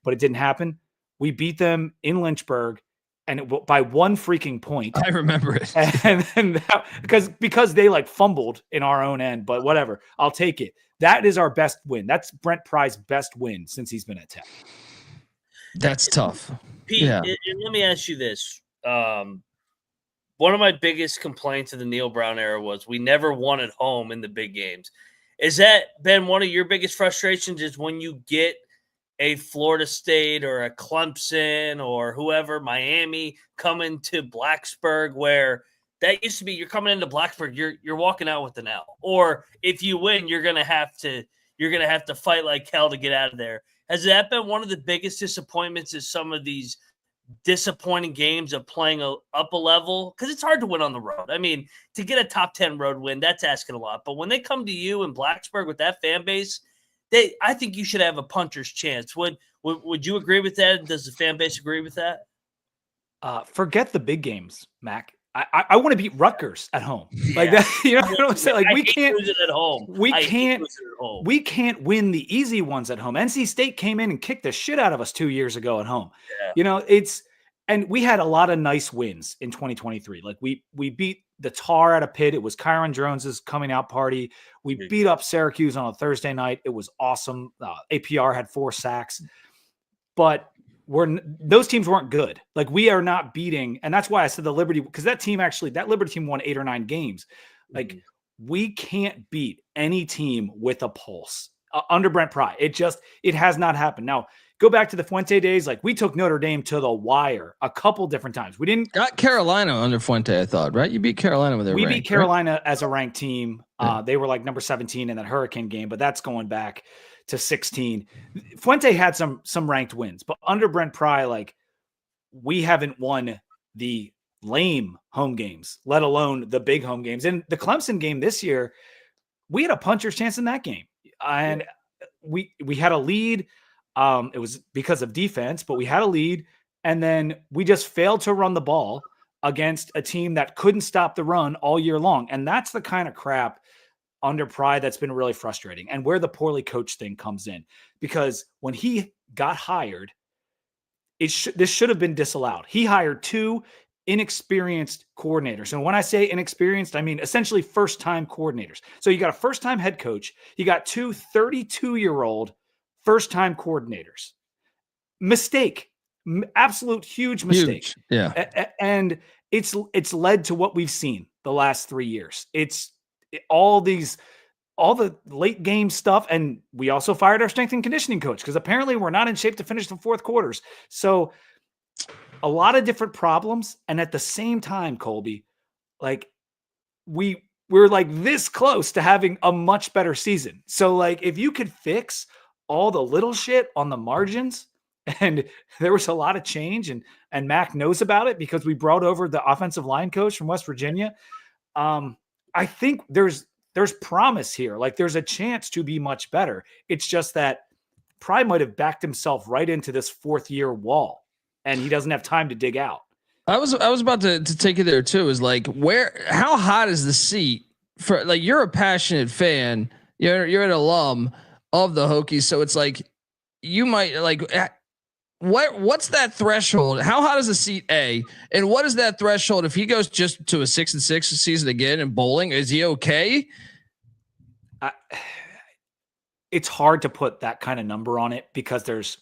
but it didn't happen. We beat them in Lynchburg, and by one freaking point. I remember it. And then because they like fumbled in our own end, but whatever. I'll take it. That is our best win. That's Brent Pry's best win since he's been at Tech. That's tough. Pete, yeah. And let me ask you this. One of my biggest complaints of the Neil Brown era was we never won at home in the big games. Is that been one of your biggest frustrations, is when you get a Florida State or a Clemson or whoever, Miami, coming to Blacksburg, where that used to be, you're coming into Blacksburg, you're walking out with an L. Or if you win, you're gonna have to fight like hell to get out of there. Has that been one of the biggest disappointments, is some of these disappointing games of playing up a level? Because it's hard to win on the road. I mean, to get a top 10 road win, that's asking a lot. But when they come to you in Blacksburg with that fan base, I think you should have a puncher's chance. Would you agree with that? Does the fan base agree with that? Forget the big games, Mac. I want to beat Rutgers at home. Like that, you know what I'm saying? Like, we can't lose it at home. We can't win the easy ones at home. NC State came in and kicked the shit out of us 2 years ago at home. Yeah. You know, and we had a lot of nice wins in 2023. Like, we beat the Tar out of Pitt. It was Kyron Drones' coming out party. We beat up Syracuse on a Thursday night. It was awesome. APR had 4 sacks, but those teams weren't good. Like, we are not beating. And that's why I said the Liberty, because that Liberty team won 8 or 9 games. Like, we can't beat any team with a pulse under Brent Pry. It has not happened. Now, go back to the Fuente days. Like, we took Notre Dame to the wire a couple different times. We didn't got Carolina under Fuente, I thought, right? You beat Carolina with their We rank, beat Carolina as a ranked team. They were like number 17 in that Hurricane game, but that's going back to 16. Fuente had some ranked wins, but under Brent Pry, like, we haven't won the lame home games, let alone the big home games. And the Clemson game this year, we had a puncher's chance in that game. And we had a lead. It was because of defense, but we had a lead. And then we just failed to run the ball against a team that couldn't stop the run all year long. And that's the kind of crap under Pry that's been really frustrating, and where the poorly coached thing comes in. Because when he got hired, this should have been disallowed. He hired 2 inexperienced coordinators. And when I say inexperienced, I mean essentially first-time coordinators. So you got a first-time head coach. You got 2 32-year-old first-time coordinators. Mistake. Absolute huge mistake. Huge. Yeah. And it's led to what we've seen the last 3 years. It's all the late game stuff. And we also fired our strength and conditioning coach because apparently we're not in shape to finish the fourth quarters. So a lot of different problems. And at the same time, Colby, like, we're like this close to having a much better season. So, like, if you could fix all the little shit on the margins, and there was a lot of change, and Mac knows about it because we brought over the offensive line coach from West Virginia. I think there's promise here. Like, there's a chance to be much better. It's just that Pry might have backed himself right into this 4th-year wall, and he doesn't have time to dig out. I was about to take you there too. Is like, how hot is the seat for, like, you're a passionate fan, you're an alum of the Hokies, so it's like you might like. What's that threshold? How hot is the seat, A? And what is that threshold if he goes just to a 6-6 season again in bowling? Is he okay? It's hard to put that kind of number on it because there's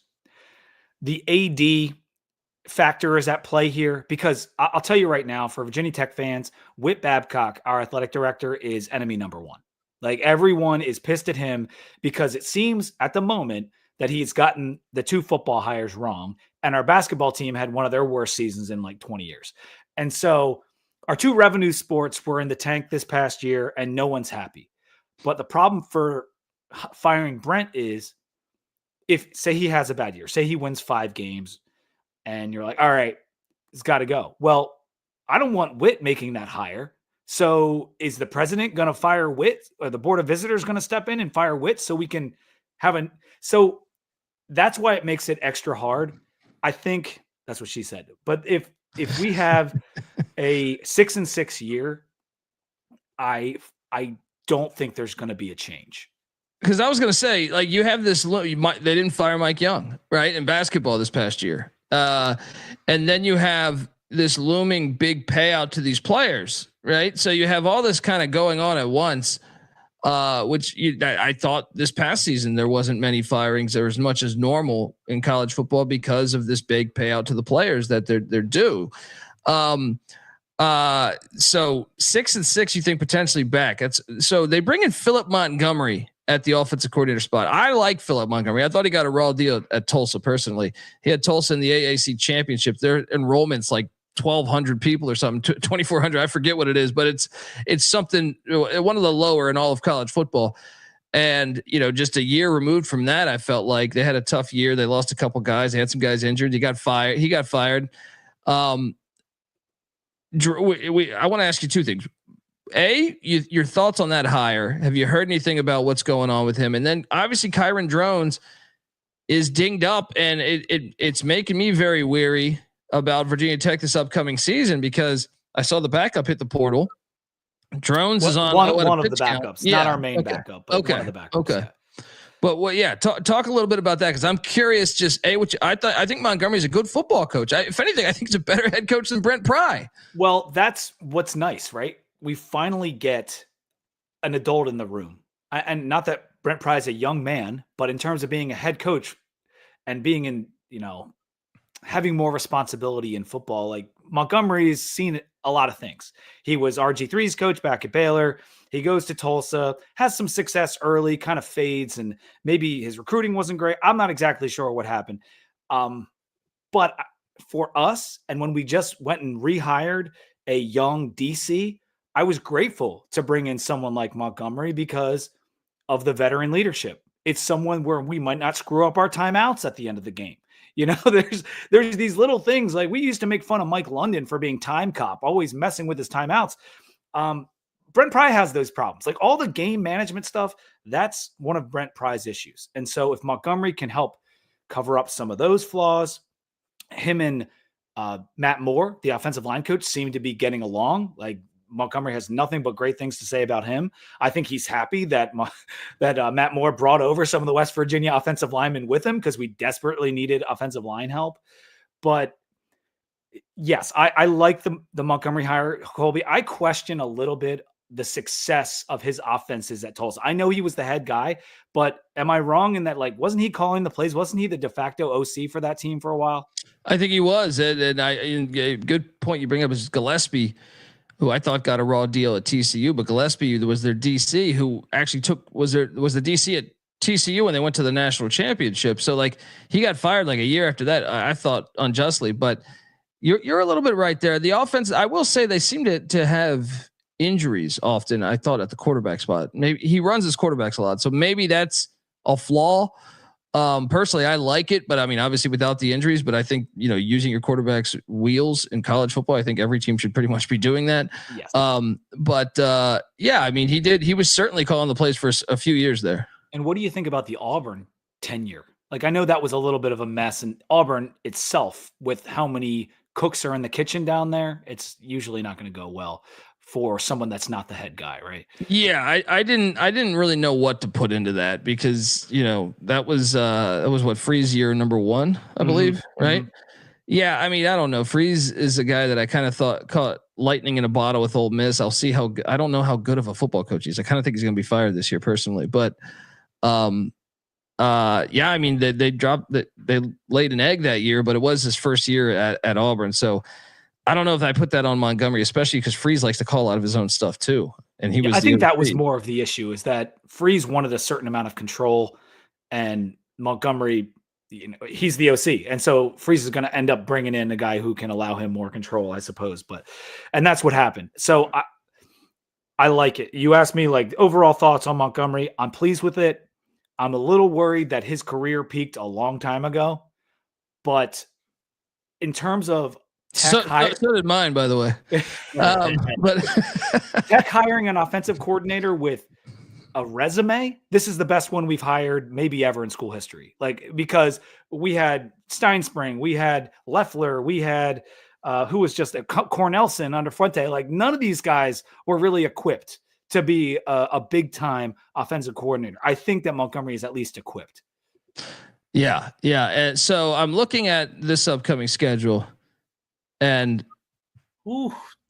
the AD factor is at play here. Because I'll tell you right now, for Virginia Tech fans, Whit Babcock, our athletic director, is enemy number 1. Like, everyone is pissed at him because it seems at the moment that he's gotten the 2 football hires wrong. And our basketball team had one of their worst seasons in like 20 years. And so our 2 revenue sports were in the tank this past year, and no one's happy. But the problem for firing Brent is, if, say, he has a bad year, say he wins 5 games, and you're like, all right, it's got to go. Well, I don't want Whit making that hire. So is the president going to fire Whit, or the board of visitors going to step in and fire Whit so we can have so that's why it makes it extra hard. I think that's what she said. But if we have a 6-6 year, I don't think there's going to be a change. Because I was going to say, like, you have this. They didn't fire Mike Young, right, in basketball this past year, and then you have this looming big payout to these players, right? So you have all this kind of going on at once. Which I thought this past season there wasn't many firings. There was as much as normal in college football because of this big payout to the players that they're due. So 6-6, you think potentially back. So they bring in Philip Montgomery at the offensive coordinator spot. I like Philip Montgomery. I thought he got a raw deal at Tulsa personally. He had Tulsa in the AAC championship. Their enrollment's like 1,200 people or something, 2,400. I forget what it is, but it's something, one of the lower in all of college football. And, just a year removed from that, I felt like they had a tough year. They lost a couple guys. They had some guys injured. He got fired. Drew, I want to ask you 2 things. A, your thoughts on that hire. Have you heard anything about what's going on with him? And then obviously Kyron Drones is dinged up, and it's making me very weary about Virginia Tech this upcoming season because I saw the backup hit the portal. Drones is on one of the backups, not our main backup, but one of the backups. Okay. Yeah. But talk a little bit about that because I'm curious. Just I think Montgomery's a good football coach. If anything, I think he's a better head coach than Brent Pry. Well, that's what's nice, right? We finally get an adult in the room, and not that Brent Pry is a young man, but in terms of being a head coach and being in, having more responsibility in football, like Montgomery's seen a lot of things. He was RG3's coach back at Baylor. He goes to Tulsa, has some success early, kind of fades, and maybe his recruiting wasn't great. I'm not exactly sure what happened. But for us, and when we just went and rehired a young DC, I was grateful to bring in someone like Montgomery because of the veteran leadership. It's someone where we might not screw up our timeouts at the end of the game. You know, there's these little things, like we used to make fun of Mike London for being time cop, always messing with his timeouts. Brent Pry has those problems. Like all the game management stuff, that's one of Brent Pry's issues. And so if Montgomery can help cover up some of those flaws, him and Matt Moore, the offensive line coach, seem to be getting along. Like Montgomery has nothing but great things to say about him. I think he's happy that Matt Moore brought over some of the West Virginia offensive linemen with him because we desperately needed offensive line help. But yes, I like the Montgomery hire, Colby. I question a little bit the success of his offenses at Tulsa. I know he was the head guy, but am I wrong in that, like, wasn't he calling the plays? Wasn't he the de facto OC for that team for a while? I think he was. And a good point you bring up is Gillespie, who I thought got a raw deal at TCU, but Gillespie was their DC who actually was the DC at TCU when they went to the national championship. So like he got fired like a year after that, I thought unjustly, but you're a little bit right there. The offense, I will say they seem to have injuries often. I thought at the quarterback spot, maybe he runs his quarterbacks a lot. So maybe that's a flaw. Personally, I like it, but I mean, obviously without the injuries, but I think, using your quarterback's wheels in college football, I think every team should pretty much be doing that. Yes. Yeah, I mean, he was certainly calling the plays for a few years there. And what do you think about the Auburn tenure? Like, I know that was a little bit of a mess, and Auburn itself, with how many cooks are in the kitchen down there, it's usually not going to go well for someone that's not the head guy, right? Yeah, I didn't really know what to put into that because that was what, Freeze year number 1, I believe, right? Mm-hmm. Yeah, I mean, I don't know. Freeze is a guy that I kind of thought caught lightning in a bottle with Ole Miss. I'll see I don't know how good of a football coach he is. I kind of think he's going to be fired this year personally, but yeah, I mean, they dropped that, they laid an egg that year, but it was his first year at Auburn. So I don't know if I put that on Montgomery, especially because Freeze likes to call out of his own stuff too. And he was, I think that was more of the issue, is that Freeze wanted a certain amount of control, and Montgomery, he's the OC. And so Freeze is going to end up bringing in a guy who can allow him more control, I suppose. And that's what happened. So I like it. You asked me like overall thoughts on Montgomery. I'm pleased with it. I'm a little worried that his career peaked a long time ago, but in terms of so did mine, by the way. But Tech hiring an offensive coordinator with a resume, this is the best one we've hired maybe ever in school history. Like, because we had Steinspring, we had Leffler, we had who was just a Cornelson under Fuente. Like, none of these guys were really equipped to be a big time offensive coordinator. I think that Montgomery is at least equipped. Yeah. And so I'm looking at this upcoming schedule, and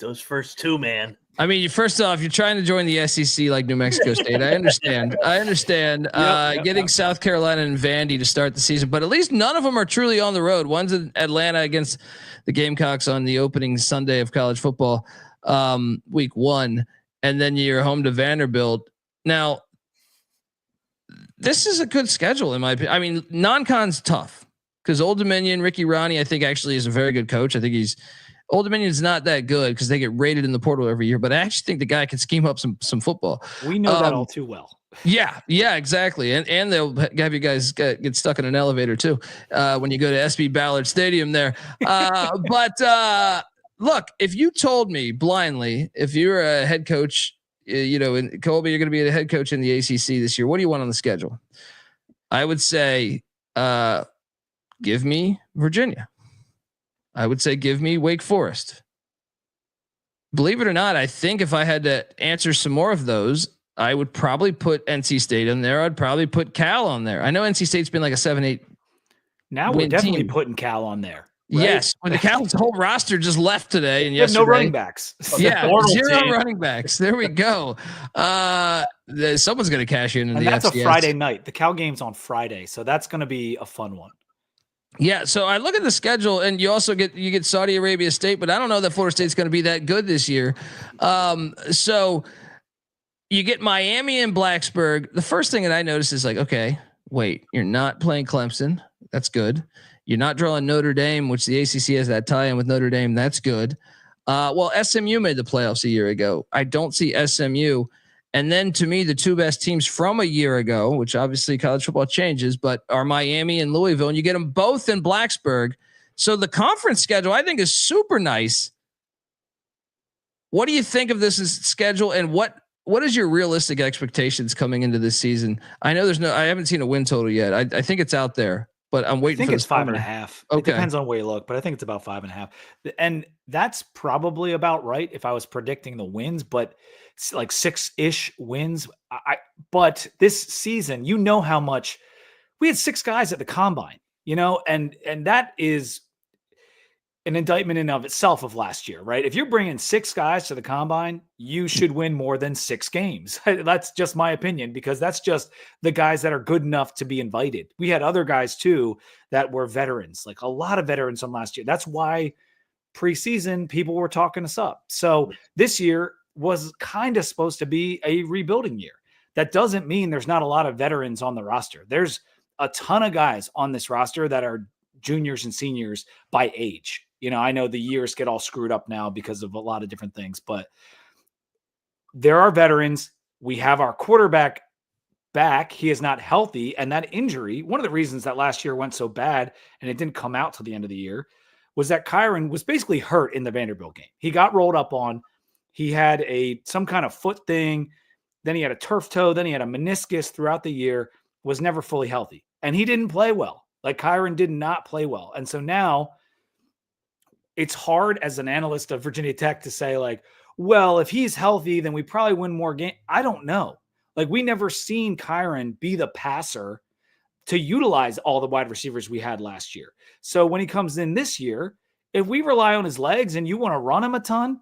those first two, man. I mean, first off, you're trying to join the SEC like New Mexico State. I understand. Yep. Getting South Carolina and Vandy to start the season, but at least none of them are truly on the road. One's in Atlanta against the Gamecocks on the opening Sunday of college football, week 1. And then you're home to Vanderbilt. Now, this is a good schedule in my opinion. I mean, non-con's tough because Old Dominion, Ricky Ronnie, I think actually is a very good coach. I think Old Dominion's not that good because they get rated in the portal every year, but I actually think the guy can scheme up some football. We know that all too well. Yeah, exactly. And they'll have you guys get stuck in an elevator too when you go to SB Ballard Stadium there. Look, if you told me blindly, if you're a head coach, in Colby, you're going to be a head coach in the ACC this year, what do you want on the schedule? I would say, give me Virginia. I would say, give me Wake Forest. Believe it or not, I think if I had to answer some more of those, I would probably put NC State in there. I'd probably put Cal on there. I know NC State's been like a 7-8. Now we're definitely putting Cal on there. Right? Yes, when the Cal's whole roster just left today, and yesterday, no running backs. Yeah, 0 running backs. There we go. Someone's going to cash in and the that's FCS. A Friday night. The Cal game's on Friday, so that's going to be a fun one. Yeah, so I look at the schedule, and you also get Saudi Arabia State, but I don't know that Florida State's going to be that good this year. So you get Miami and Blacksburg. The first thing that I notice is like, okay, wait, you're not playing Clemson. That's good. You're not drawing Notre Dame, which the ACC has that tie-in with Notre Dame. That's good. Well, SMU made the playoffs a year ago. I don't see SMU. And then to me, the two best teams from a year ago, which obviously college football changes, but are Miami and Louisville, and you get them both in Blacksburg. So the conference schedule, I think, is super nice. What do you think of this schedule, and what is your realistic expectations coming into this season? I know I haven't seen a win total yet. I think it's out there, but I'm waiting. I think for it's 5.5. Okay. It depends on where you look, but I think it's about 5.5. And that's probably about right if I was predicting the wins, but it's like 6-ish wins. But this season, you know how much we had 6 guys at the combine, and that is an indictment in of itself of last year, right? If you're bringing 6 guys to the combine, you should win more than 6 games. That's just my opinion, because that's just the guys that are good enough to be invited. We had other guys too that were veterans, like a lot of veterans from last year. That's why preseason people were talking us up. So this year was kind of supposed to be a rebuilding year. That doesn't mean there's not a lot of veterans on the roster. There's a ton of guys on this roster that are juniors and seniors by age. I know the years get all screwed up now because of a lot of different things, but there are veterans. We have our quarterback back. He is not healthy. And that injury, one of the reasons that last year went so bad and it didn't come out till the end of the year, was that Kyron was basically hurt in the Vanderbilt game. He got rolled up on. He had some kind of foot thing. Then he had a turf toe. Then he had a meniscus throughout the year, was never fully healthy. And he didn't play well. Like Kyron did not play well. And so now it's hard as an analyst of Virginia Tech to say like, well, if he's healthy, then we probably win more games. I don't know. Like we never seen Kyron be the passer to utilize all the wide receivers we had last year. So when he comes in this year, if we rely on his legs and you want to run him a ton,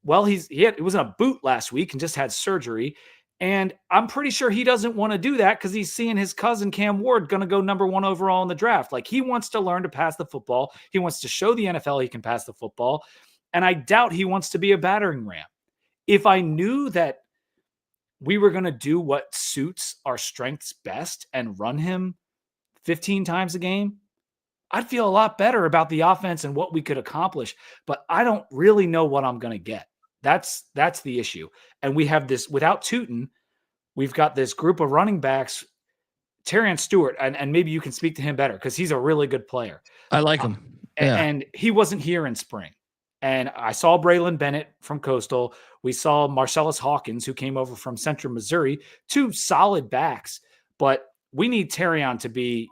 well, he was in a boot last week and just had surgery. And I'm pretty sure he doesn't want to do that because he's seeing his cousin Cam Ward going to go number 1 overall in the draft. Like he wants to learn to pass the football. He wants to show the NFL he can pass the football. And I doubt he wants to be a battering ram. If I knew that we were going to do what suits our strengths best and run him 15 times a game, I'd feel a lot better about the offense and what we could accomplish. But I don't really know what I'm going to get. That's the issue. And we have this, without Tootin, we've got this group of running backs, Terrion Stewart, and maybe you can speak to him better because he's a really good player. I like him. Yeah. And he wasn't here in spring. And I saw Braylon Bennett from Coastal. We saw Marcellus Hawkins, who came over from Central Missouri, 2 solid backs. But we need Terrion to be,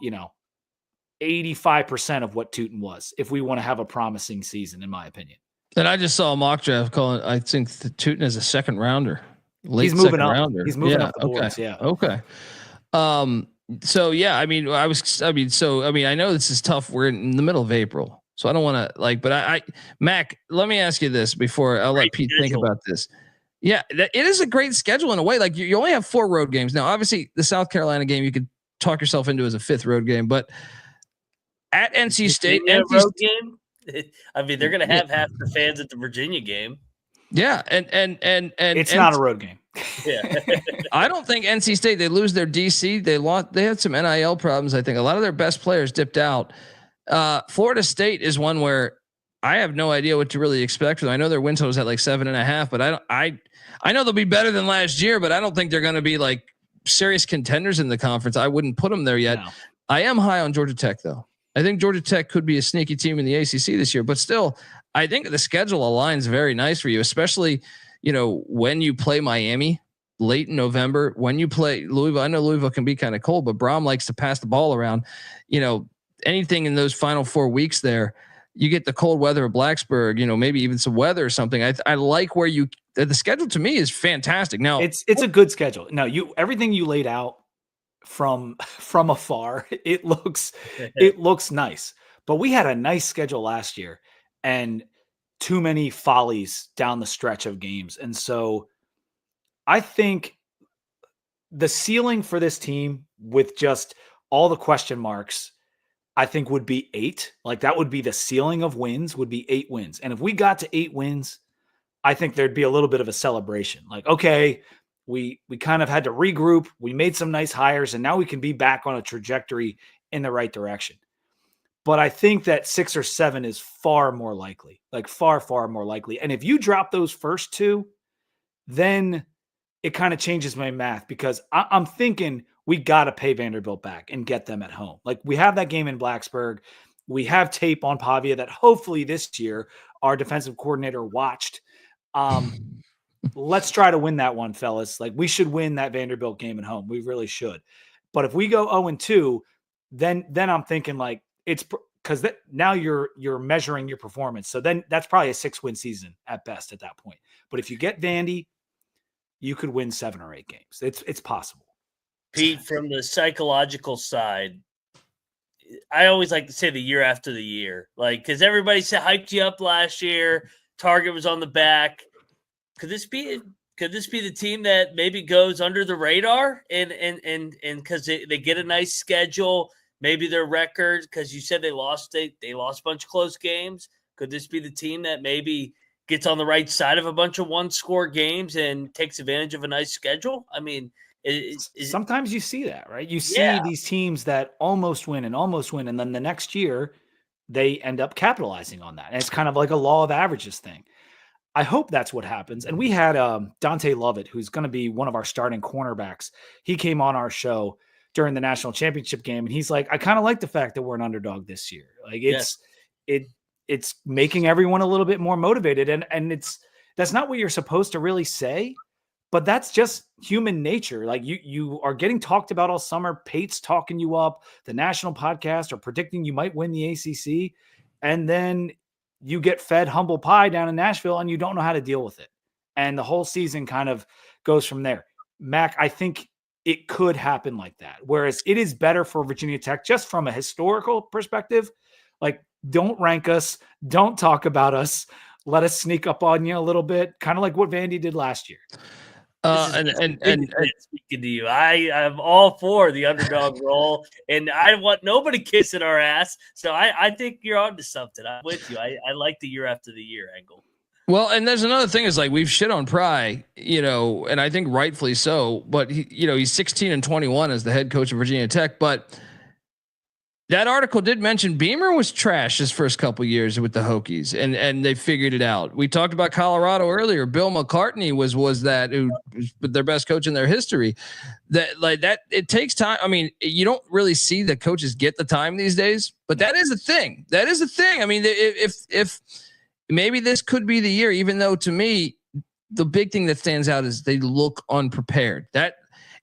85% of what Tootin was if we want to have a promising season, in my opinion. And I just saw a mock draft calling, I think Tootin is a 2nd rounder. He's moving up. He's moving up the boards. Okay. Yeah. Okay. So yeah, I know this is tough. We're in the middle of April, so I don't want to but Mac, let me ask you this before I'll let Pete think about this. Yeah, it is a great schedule in a way. Like you only have 4 road games. Now, obviously the South Carolina game, you could talk yourself into as a 5th road game, but at NC State, road game. I mean, they're going to have half the fans at the Virginia game. Yeah, and it's not a road game. Yeah, I don't think NC State, they lose their DC. They had some NIL problems. I think a lot of their best players dipped out. Florida State is one where I have no idea what to really expect from them. I know their win total is at like 7.5, but I know they'll be better than last year, but I don't think they're going to be like serious contenders in the conference. I wouldn't put them there yet. No. I am high on Georgia Tech though. I think Georgia Tech could be a sneaky team in the ACC this year, but still, I think the schedule aligns very nice for you, especially, when you play Miami late in November, when you play Louisville. I know Louisville can be kind of cold, but Braum likes to pass the ball around. Anything in those final 4 weeks there, you get the cold weather of Blacksburg, maybe even some weather or something. I like where the schedule to me is fantastic. Now it's a good schedule. No, everything you laid out from afar, it looks nice, but we had a nice schedule last year and too many follies down the stretch of games. And so I think the ceiling for this team, with just all the question marks, I think would be 8. Like that would be the ceiling of wins, would be 8 wins. And if we got to 8 wins, I think there'd be a little bit of a celebration. Like, okay, we kind of had to regroup. We made some nice hires, and now we can be back on a trajectory in the right direction. But I think that 6 or 7 is far more likely, like far, far more likely. And if you drop those first 2, then it kind of changes my math, because I'm thinking we got to pay Vanderbilt back and get them at home. Like we have that game in Blacksburg. We have tape on Pavia that hopefully this year our defensive coordinator watched. Let's try to win that one, fellas. Like we should win that Vanderbilt game at home. We really should. But if we go 0-2, then I'm thinking like it's because now you're measuring your performance. So then that's probably a 6-win season at best at that point. But if you get Vandy, you could win 7 or 8 games. It's possible. Pete, from the psychological side, I always like to say the year after the year, like because everybody hyped you up last year. Target was on the back. Could this be the team that maybe goes under the radar and because they get a nice schedule, maybe their record, because you said they lost a bunch of close games. Could this be the team that maybe gets on the right side of a bunch of one-score games and takes advantage of a nice schedule? I mean, sometimes you see that, right? You see these teams that almost win, and then the next year they end up capitalizing on that. And it's kind of like a law of averages thing. I hope that's what happens. And we had Dante Lovett, who's going to be one of our starting cornerbacks. He came on our show during the national championship game, and he's like, I kind of like the fact that we're an underdog this year. Like it's making everyone a little bit more motivated. And that's not what you're supposed to really say, but that's just human nature. Like you are getting talked about all summer. Pate's talking you up. The national podcast are predicting you might win the ACC. And then you get fed humble pie down in Nashville and you don't know how to deal with it. And the whole season kind of goes from there. Mac, I think it could happen like that. Whereas it is better for Virginia Tech, just from a historical perspective, like don't rank us, don't talk about us, let us sneak up on you a little bit, kind of like what Vandy did last year. And speaking to you, I'm all for the underdog role, and I want nobody kissing our ass. So I think you're onto something. I'm with you. I like the year after the year angle. Well, and there's another thing is like we've shit on Pry, and I think rightfully so. But he's 16-21 as the head coach of Virginia Tech, but that article did mention Beamer was trash his first couple years with the Hokies, and they figured it out. We talked about Colorado earlier. Bill McCartney was who was their best coach in their history. That it takes time. I mean, you don't really see that coaches get the time these days, but that is a thing. I mean, if maybe this could be the year, even though to me the big thing that stands out is they look unprepared. That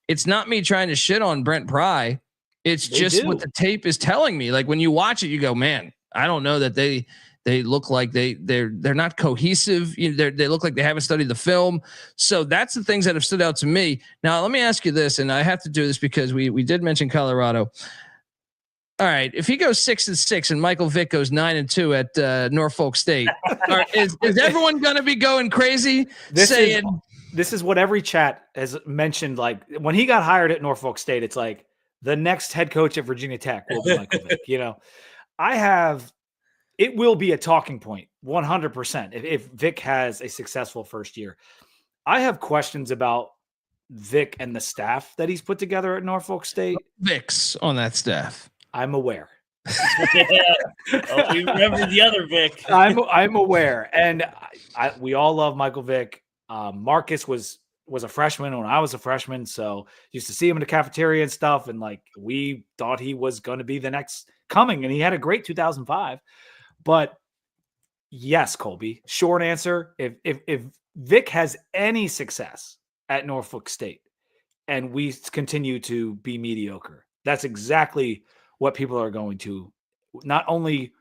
it's not me trying to shit on Brent Pry. It's just what the tape is telling me. Like when you watch it, you go, man, I don't know that they look like they're not cohesive. They look like they haven't studied the film. So that's the things that have stood out to me. Now, let me ask you this, and I have to do this because we did mention Colorado. All right, if he goes 6-6 and Michael Vick goes 9-2 at Norfolk State, is everyone going to be going crazy This is what every chat has mentioned. Like when he got hired at Norfolk State, it's like, the next head coach at Virginia Tech will be Michael Vick. It will be a talking point 100%. If Vick has a successful first year, I have questions about Vick and the staff that he's put together at Norfolk State. Vick's on that staff. I'm aware. We remember the other Vick. I'm aware. And we all love Michael Vick. Marcus was a freshman when I was a freshman, so used to see him in the cafeteria and stuff, and like we thought he was going to be the next coming, and he had a great 2005. But yes, Colby, short answer, if Vic has any success at Norfolk State and we continue to be mediocre, that's exactly what people are going to not only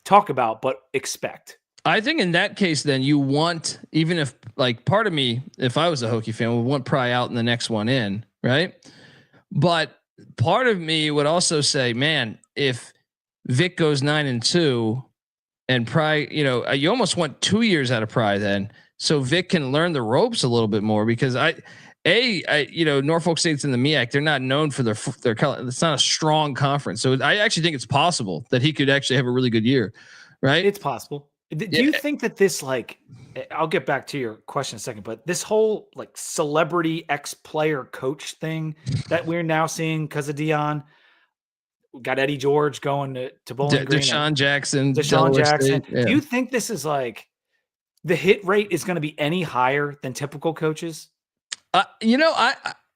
talk about but expect. I think in that case, then you want, even if like part of me, if I was a Hokie fan, would want Pry out and the next one in, right? But part of me would also say, man, if Vic goes 9-2 and Pry, you almost want 2 years out of Pry then, so Vic can learn the ropes a little bit more, because Norfolk State's in the MEAC. They're not known for their color. It's not a strong conference. So I actually think it's possible that he could actually have a really good year, right? It's possible. Do you think that this, like, I'll get back to your question in a second, but this whole like celebrity ex-player coach thing that we're now seeing because of Deion, we got Eddie George going to Bowling Green, Deshaun Jackson, Yeah. Do you think this is like the hit rate is going to be any higher than typical coaches?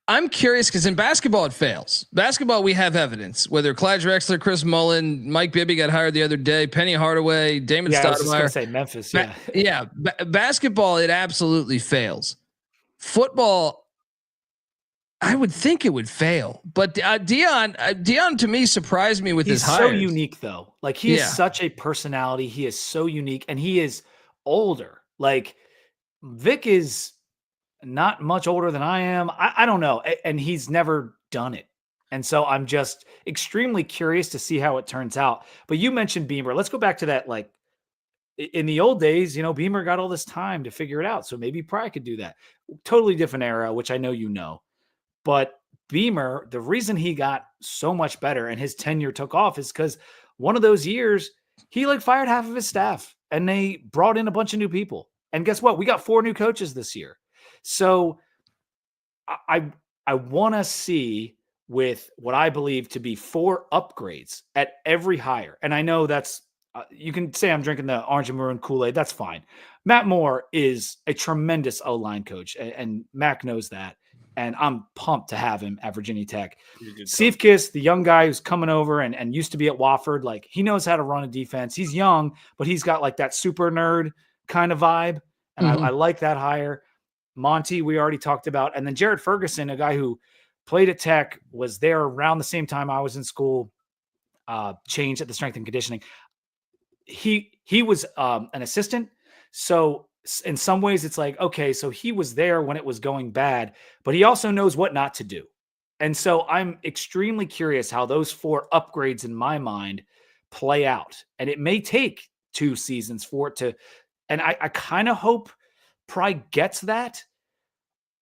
I'm curious because in basketball it fails. Basketball we have evidence. Whether Clyde Drexler, Chris Mullen, Mike Bibby got hired the other day, Penny Hardaway, Damon Stoudemire. I was just going to say Memphis. Basketball it absolutely fails. Football, I would think it would fail, but Deion to me surprised me with his hires. He's so unique though. Like he is such a personality. He is so unique, and he is older. Like Vic is not much older than I am. I don't know. And he's never done it. And so I'm just extremely curious to see how it turns out. But you mentioned Beamer. Let's go back to that. Like in the old days, Beamer got all this time to figure it out. So maybe Pry could do that. Totally different era, which I know you know. But Beamer, the reason he got so much better and his tenure took off is because one of those years, he like fired half of his staff and they brought in a bunch of new people. And guess what? We got 4 new coaches this year. So I want to see with what I believe to be 4 upgrades at every hire. And I know that's you can say I'm drinking the orange and maroon Kool-Aid. That's fine. Matt Moore is a tremendous O-line coach, and Mac knows that. And I'm pumped to have him at Virginia Tech. Seifkis, the young guy who's coming over and used to be at Wofford, like he knows how to run a defense. He's young, but he's got like that super nerd kind of vibe. And I like that hire. Monty, we already talked about. And then Jared Ferguson, a guy who played at Tech, was there around the same time I was in school, changed at the strength and conditioning. He was an assistant. So in some ways it's like, okay, so he was there when it was going bad, but he also knows what not to do. And so I'm extremely curious how those 4 upgrades in my mind play out. And it may take 2 seasons for it to, and I kind of hope Pry gets that,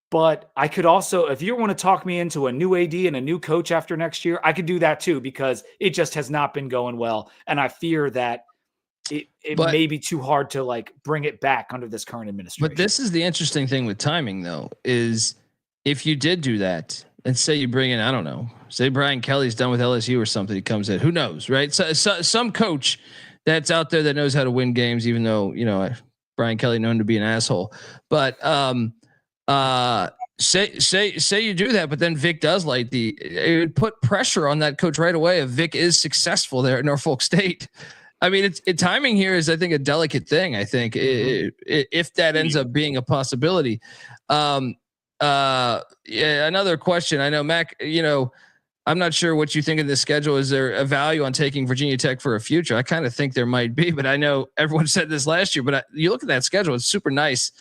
but I could also, if you want to talk me into a new AD and a new coach after next year, I could do that too, because it just has not been going well. And I fear that it may be too hard to like bring it back under this current administration. But this is the interesting thing with timing though, is if you did do that and say you bring in, I don't know, say Brian Kelly's done with LSU or something, he comes in, who knows, right? So some coach that's out there that knows how to win games, even though, Brian Kelly known to be an asshole, but say you do that, but then Vic does it would put pressure on that coach right away if Vic is successful there at Norfolk State. I mean, timing here is, I think, a delicate thing. I think if that ends up being a possibility. Another question. I know, Mac, I'm not sure what you think of this schedule. Is there a value on taking Virginia Tech for a future? I kind of think there might be, but I know everyone said this last year, but you look at that schedule, it's super nice.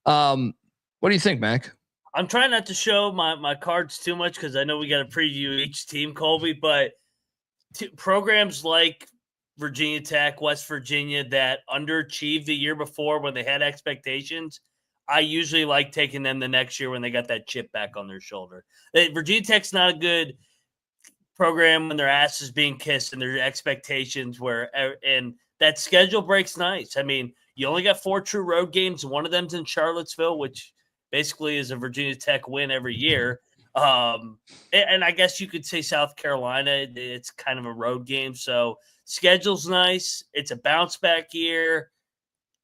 What do you think, Mac? I'm trying not to show my cards too much because I know we got to preview each team, Colby, but programs like Virginia Tech, West Virginia that underachieved the year before when they had expectations, I usually like taking them the next year when they got that chip back on their shoulder. Virginia Tech's not a good program when their ass is being kissed and their expectations and that schedule breaks nice. I mean, you only got 4 true road games. One of them's in Charlottesville, which basically is a Virginia Tech win every year. And I guess you could say South Carolina, it's kind of a road game. So schedule's nice. It's a bounce back year.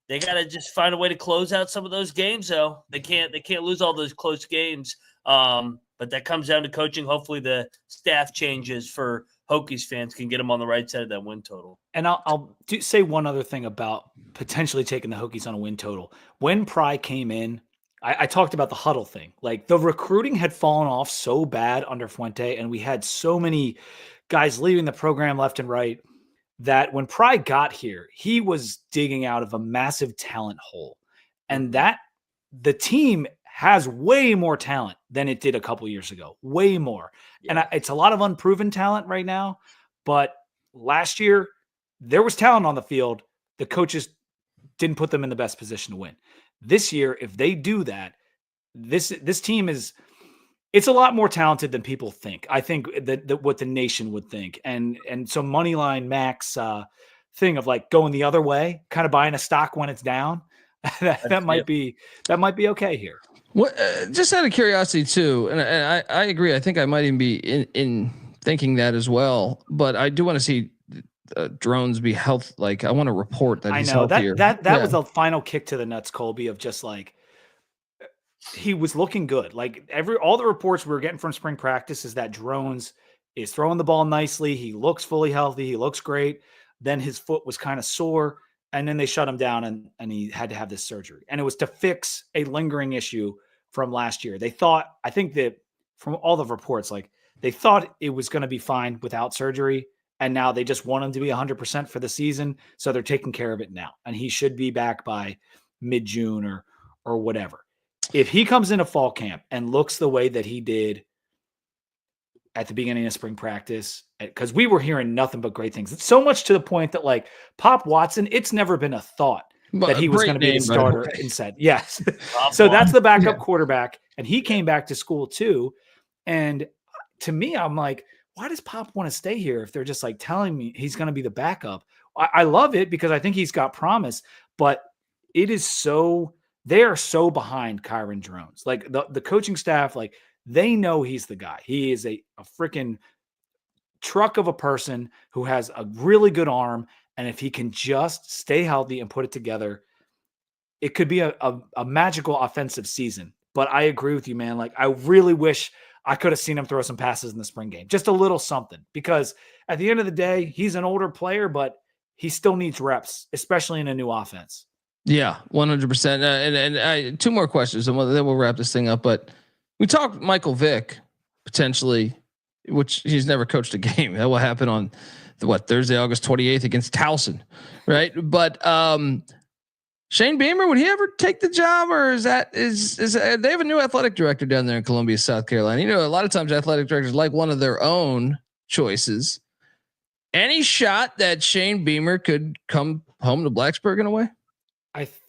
They got to just find a way to close out some of those games, though. They can't lose all those close games. But that comes down to coaching. Hopefully the staff changes for Hokies fans can get them on the right side of that win total. And I'll say one other thing about potentially taking the Hokies on a win total. When Pry came in, I talked about the huddle thing. Like the recruiting had fallen off so bad under Fuente, and we had so many guys leaving the program left and right that when Pry got here, he was digging out of a massive talent hole. And that the team has way more talent than it did a couple years ago, way more. Yeah. And it's a lot of unproven talent right now, but last year there was talent on the field. The coaches didn't put them in the best position to win. This year, if they do that, this team it's a lot more talented than people think. I think that what the nation would think. And so Moneyline Max thing of like going the other way, kind of buying a stock when it's down, that might be okay here. What, just out of curiosity too, and I agree. I think I might even be in thinking that as well. But I do want to see Drones be health. Like I want to report that he's healthier. That was the final kick to the nuts, Colby, of just like he was looking good. Like all the reports we were getting from spring practice is that Drones is throwing the ball nicely. He looks fully healthy. He looks great. Then his foot was kind of sore, and then they shut him down, and he had to have this surgery. And it was to fix a lingering issue from last year. They thought, I think that from all the reports, like they thought it was going to be fine without surgery. And now they just want him to be 100% for the season. So they're taking care of it now. And he should be back by mid-June or whatever. If he comes into fall camp and looks the way that he did at the beginning of spring practice, because we were hearing nothing but great things. It's so much to the point that like Pop Watson, it's never been a thought that he was going to be the starter instead. Yes. So that's the backup quarterback. And he came back to school too. And to me, I'm like, why does Pop want to stay here if they're just like telling me he's going to be the backup? I love it because I think he's got promise, but it is they are so behind Kyron Drones. Like the coaching staff, like they know he's the guy. He is a freaking truck of a person who has a really good arm. And if he can just stay healthy and put it together, it could be a magical offensive season. But I agree with you, man. Like I really wish I could have seen him throw some passes in the spring game, just a little something, because at the end of the day, he's an older player, but he still needs reps, especially in a new offense. Yeah, 100%. And two more questions, and then we'll wrap this thing up. But we talked Michael Vick potentially, which he's never coached a game. That will happen on Thursday, August 28th against Towson, right? But Shane Beamer, would he ever take the job, or is they have a new athletic director down there in Columbia, South Carolina? You know, a lot of times athletic directors like one of their own choices. Any shot that Shane Beamer could come home to Blacksburg in a way?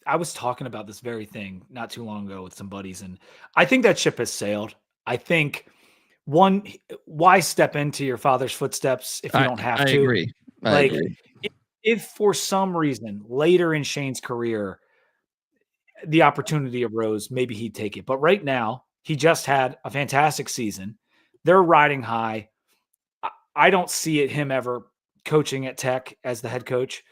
I was talking about this very thing not too long ago with some buddies, and I think that ship has sailed. I think why step into your father's footsteps if you don't have to? Agree. I agree. If for some reason later in Shane's career the opportunity arose, maybe he'd take it. But right now, he just had a fantastic season. They're riding high. I don't see him ever coaching at Tech as the head coach,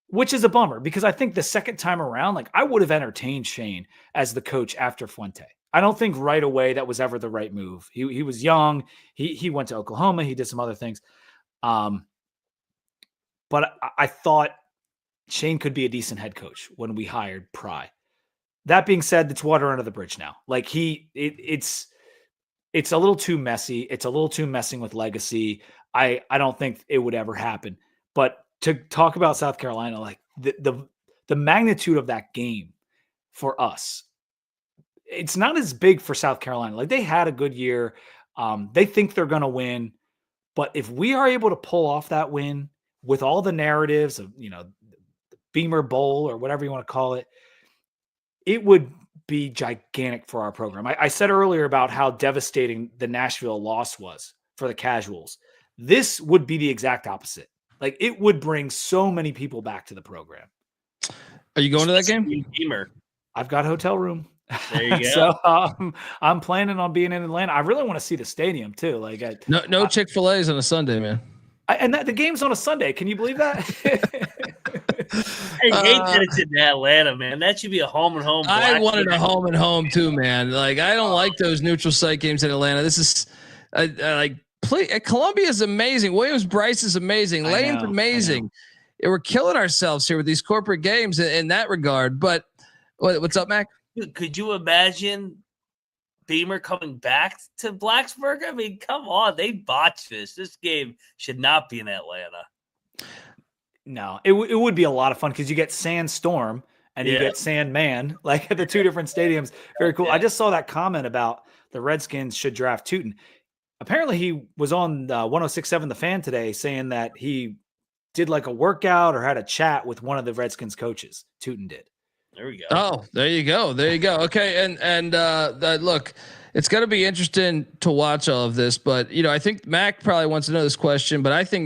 which is a bummer because I think the second time around, like I would have entertained Shane as the coach after Fuente. I don't think right away that was ever the right move. He was young. He went to Oklahoma. He did some other things. But I thought Shane could be a decent head coach when we hired Pry. That being said, it's water under the bridge now. Like it's a little too messy. It's a little too messing with legacy. I don't think it would ever happen. But to talk about South Carolina, like the magnitude of that game for us, it's not as big for South Carolina. Like they had a good year. They think they're going to win. But if we are able to pull off that win with all the narratives of, the Beamer Bowl or whatever you want to call it, it would be gigantic for our program. I said earlier about how devastating the Nashville loss was for the casuals. This would be the exact opposite. Like it would bring so many people back to the program. Are you going to that game? Beamer. I've got a hotel room. There you go. So I'm planning on being in Atlanta. I really want to see the stadium too. Like no Chick-fil-A's on a Sunday, man. And the game's on a Sunday. Can you believe that? I hate that it's in Atlanta, man. That should be a home and home. I wanted a home and home too, man. Like I don't like those neutral site games in Atlanta. This is Columbia is amazing. Williams-Brice is amazing. Lane's amazing. We're killing ourselves here with these corporate games in that regard. But what's up, Mac? Could you imagine Beamer coming back to Blacksburg? I mean, come on. They botched this. This game should not be in Atlanta. No, it would be a lot of fun because you get Sandstorm and you get Sandman, like at the two different stadiums. Very cool. Yeah. I just saw that comment about the Redskins should draft Tootin. Apparently he was on 106.7 The Fan today saying that he did like a workout or had a chat with one of the Redskins coaches. Tootin did. There we go. Oh, there you go. There you go. Okay. And look, it's going to be interesting to watch all of this, but I think Mac probably wants to know this question, but I think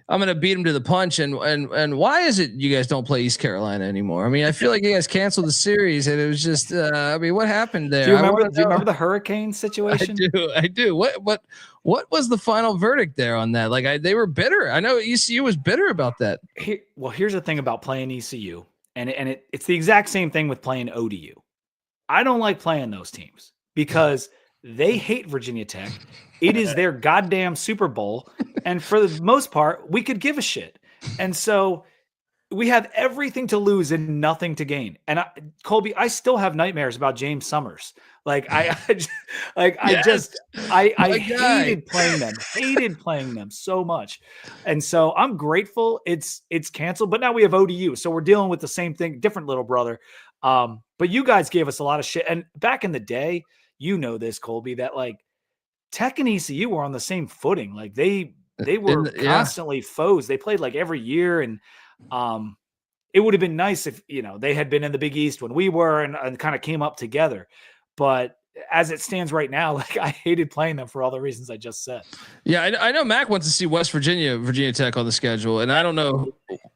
I'm going to beat him to the punch. And why is it you guys don't play East Carolina anymore? I mean, I feel like you guys canceled the series and it was just, what happened there? Do you remember the hurricane situation? I do. What was the final verdict there on that? Like they were bitter. I know ECU was bitter about that. Here's the thing about playing ECU, and it's the exact same thing with playing ODU. I don't like playing those teams because they hate Virginia Tech. It is their goddamn Super Bowl. And for the most part, we could give a shit. And so we have everything to lose and nothing to gain. And Colby, I still have nightmares about James Summers. Like I hated playing them so much. And so I'm grateful it's canceled, but now we have ODU. So we're dealing with the same thing, different little brother. But you guys gave us a lot of shit. And back in the day, this, Colby, that like Tech and ECU were on the same footing. Like they were constantly foes. They played like every year. And it would have been nice if, they had been in the Big East when we were and kind of came up together. But as it stands right now, like I hated playing them for all the reasons I just said. Yeah. I know Mac wants to see Virginia Tech on the schedule. And I don't know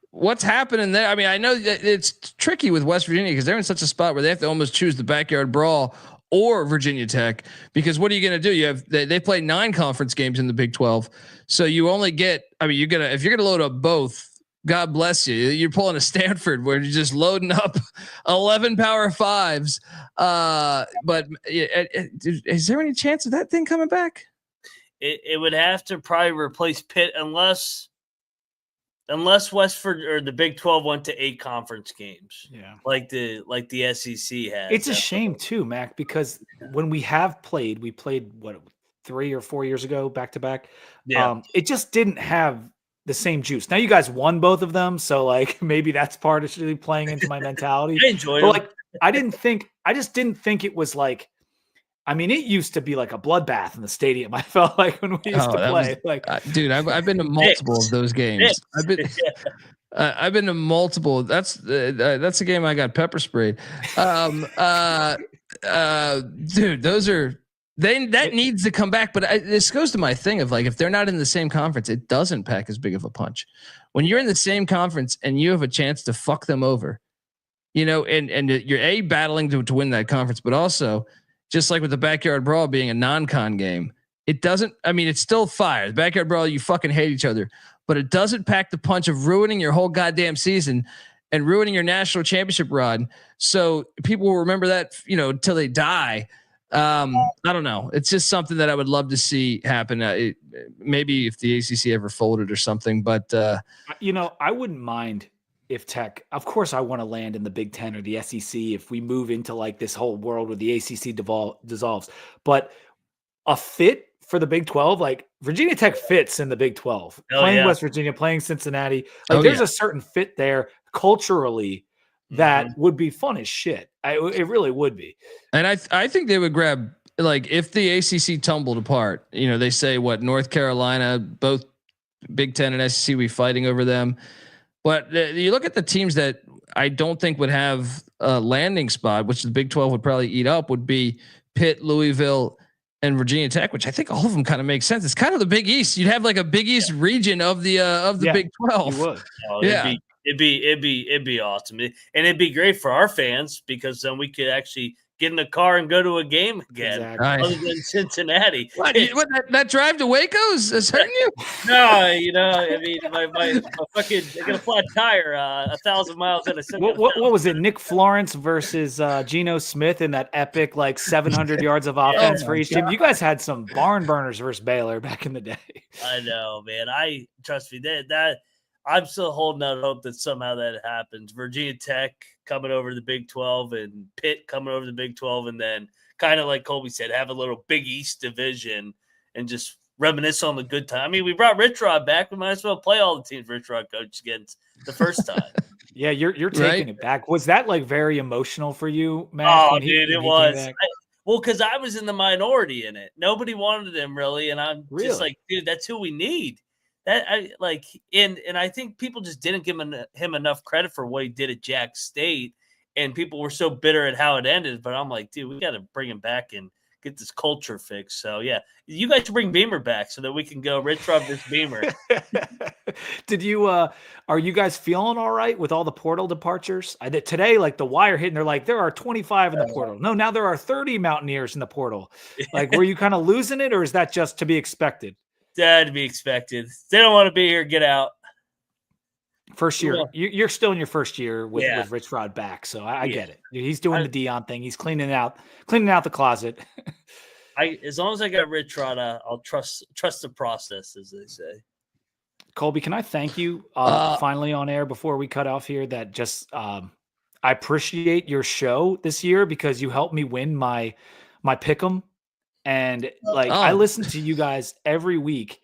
what's happening there. I mean, I know that it's tricky with West Virginia because they're in such a spot where they have to almost choose the backyard brawl or Virginia Tech, because what are you going to do? They play 9 conference games in the Big 12. So you only get, if you're going to load up both, God bless you. You're pulling a Stanford where you're just loading up 11 Power 5s. But is there any chance of that thing coming back? It would have to probably replace Pitt unless Westford or the Big 12 went to 8 conference games. Yeah. Like the SEC has. It's a shame too, Mac, because when we played 3 or 4 years ago, back to back. Yeah. It just didn't have the same juice. Now you guys won both of them. So like maybe that's partially playing into my mentality. I enjoyed it. Like I just didn't think it was like, it used to be like a bloodbath in the stadium. I felt like when we used to play. Dude, I've been to multiple of those games. I've been to multiple. That's a game I got pepper sprayed. Dude, those are that needs to come back. But this goes to my thing of like, if they're not in the same conference, it doesn't pack as big of a punch. When you're in the same conference and you have a chance to fuck them over, and you're battling to win that conference, but also, just like with the backyard brawl being a non-con game, it doesn't, it's still fire. The backyard brawl, you fucking hate each other, but it doesn't pack the punch of ruining your whole goddamn season and ruining your national championship run. So people will remember that, till they die. I don't know. It's just something that I would love to see happen. Maybe if the ACC ever folded or something, but I wouldn't mind if Tech, of course I want to land in the Big Ten or the SEC if we move into like this whole world where the ACC dissolves, but a fit for the Big 12, like Virginia Tech fits in the Big 12, playing West Virginia, playing Cincinnati. Like there's a certain fit there culturally that would be fun as shit. It really would be. And I think they would grab, like if the ACC tumbled apart, they say North Carolina, both Big Ten and SEC, we fighting over them. But you look at the teams that I don't think would have a landing spot, which the Big 12 would probably eat up, would be Pitt, Louisville, and Virginia Tech, which I think all of them kind of make sense. It's kind of the Big East. You'd have like a Big East region of the Big 12. You would. It'd be awesome. And it'd be great for our fans because then we could actually get in the car and go to a game again, other than Cincinnati. What that drive to Waco is hurting you? No, my fucking I got a flat tire 1,000 miles in a second. What was it? Nick Florence versus Geno Smith in that epic 700 yards of offense for each team. You guys had some barn burners versus Baylor back in the day. I know, man. Trust me that. I'm still holding out hope that somehow that happens. Virginia Tech coming over to the Big 12 and Pitt coming over to the Big 12, and then kind of like Colby said, have a little Big East division and just reminisce on the good time. We brought Rich Rod back. We might as well play all the teams Rich Rod coached against the first time. Yeah, you're taking it back. Was that very emotional for you, Matt? Oh, dude, it was. Because I was in the minority in it. Nobody wanted him really, and I'm just like, dude, that's who we need. And I think people just didn't give him enough credit for what he did at Jack State. and people were so bitter at how it ended. But I'm like, dude, we got to bring him back and get this culture fixed. So yeah, you guys should bring Beamer back so that we can go Rich Rod versus Beamer. Did you are you guys feeling all right with all the portal departures? I did today, like the wire hitting, they're like, there are 25 in the portal. No, now there are 30 Mountaineers in the portal. Like, were you kind of losing it, or is that just to be expected? That to be expected. They don't want to be here, get out. First year, you're still in your first year with Rich Rod back, so I get it. He's doing the Dion thing. He's cleaning out the closet. As long as I got Rich Rod, I'll trust the process, as they say. Colby, can I thank you finally on air before we cut off here? That just I appreciate your show this year because you helped me win my pick'em, and I listen to you guys every week.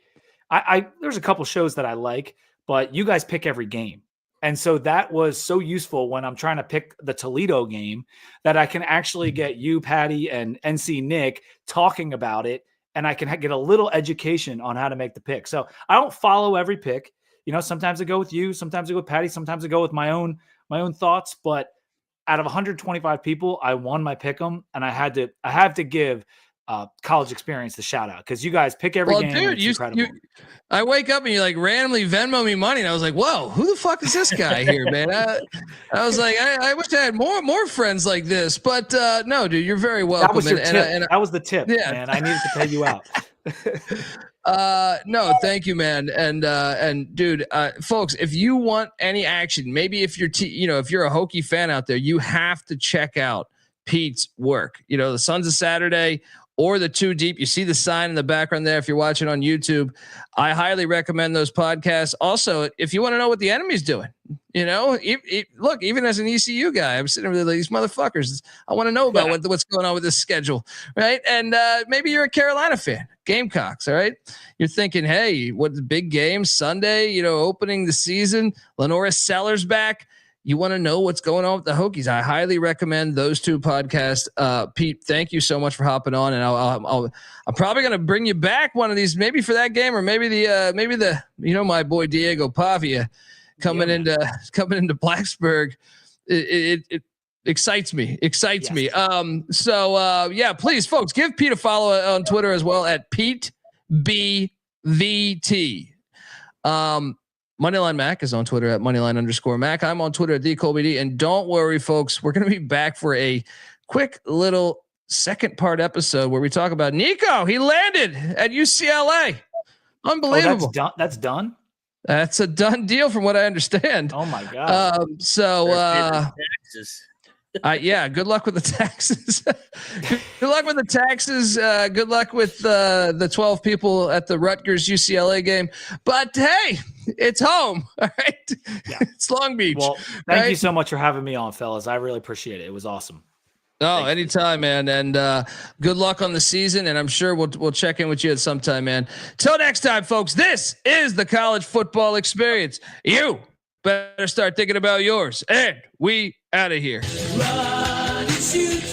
I there's a couple shows that I like, but you guys pick every game. And so that was so useful when I'm trying to pick the Toledo game that I can actually get you, Patty, and NC Nick talking about it. And I can get a little education on how to make the pick. So I don't follow every pick. You know, sometimes I go with you, sometimes I go with Patty, sometimes I go with my own thoughts. But out of 125 people, I won my pick'em, and I have to give College Experience the shout out because you guys pick every game. Dude, incredible. I wake up and you like randomly Venmo me money, and I was like, "Whoa, who the fuck is this guy here, man?" I was like, I wish I had more friends like this, but no, dude, you're very welcome. That was your tip. That was the tip, man. I needed to pay you out. No, thank you, man. And dude, folks, if you want any action, maybe if you're if you're a Hokie fan out there, you have to check out Pete's work. You know, the Sons of Saturday or the Too Deep. You see the sign in the background there. If you're watching on YouTube, I highly recommend those podcasts. Also, if you want to know what the enemy's doing, look, even as an ECU guy, I'm sitting there with these motherfuckers. I want to know about what's going on with this schedule, right? And maybe you're a Carolina fan, Gamecocks, all right? You're thinking, hey, what's the big game Sunday? Opening the season. Lenora Sellers back. You want to know what's going on with the Hokies? I highly recommend those two podcasts. Pete, thank you so much for hopping on, and I'm probably going to bring you back one of these, maybe for that game, or maybe the my boy Diego Pavia coming into Blacksburg. It excites me. So please, folks, give Pete a follow on Twitter as well at Pete BVT. Moneyline Mac is on Twitter at Moneyline_Mac. I'm on Twitter at TheColbyD. And don't worry, folks, we're going to be back for a quick little second part episode where we talk about Nico. He landed at UCLA. Unbelievable. Oh, that's done? That's a done deal from what I understand. Oh my God. Good luck with the taxes. Good luck with the taxes. Good luck with the 12 people at the Rutgers UCLA game. But hey, it's home. All right. Yeah. It's Long Beach. Well, thank you so much for having me on, fellas. I really appreciate it. It was awesome. Oh, anytime, man. And good luck on the season. And I'm sure we'll check in with you at some time, man. Till next time, folks, this is the College Football Experience. You better start thinking about yours. And we out of here. Run, shoot.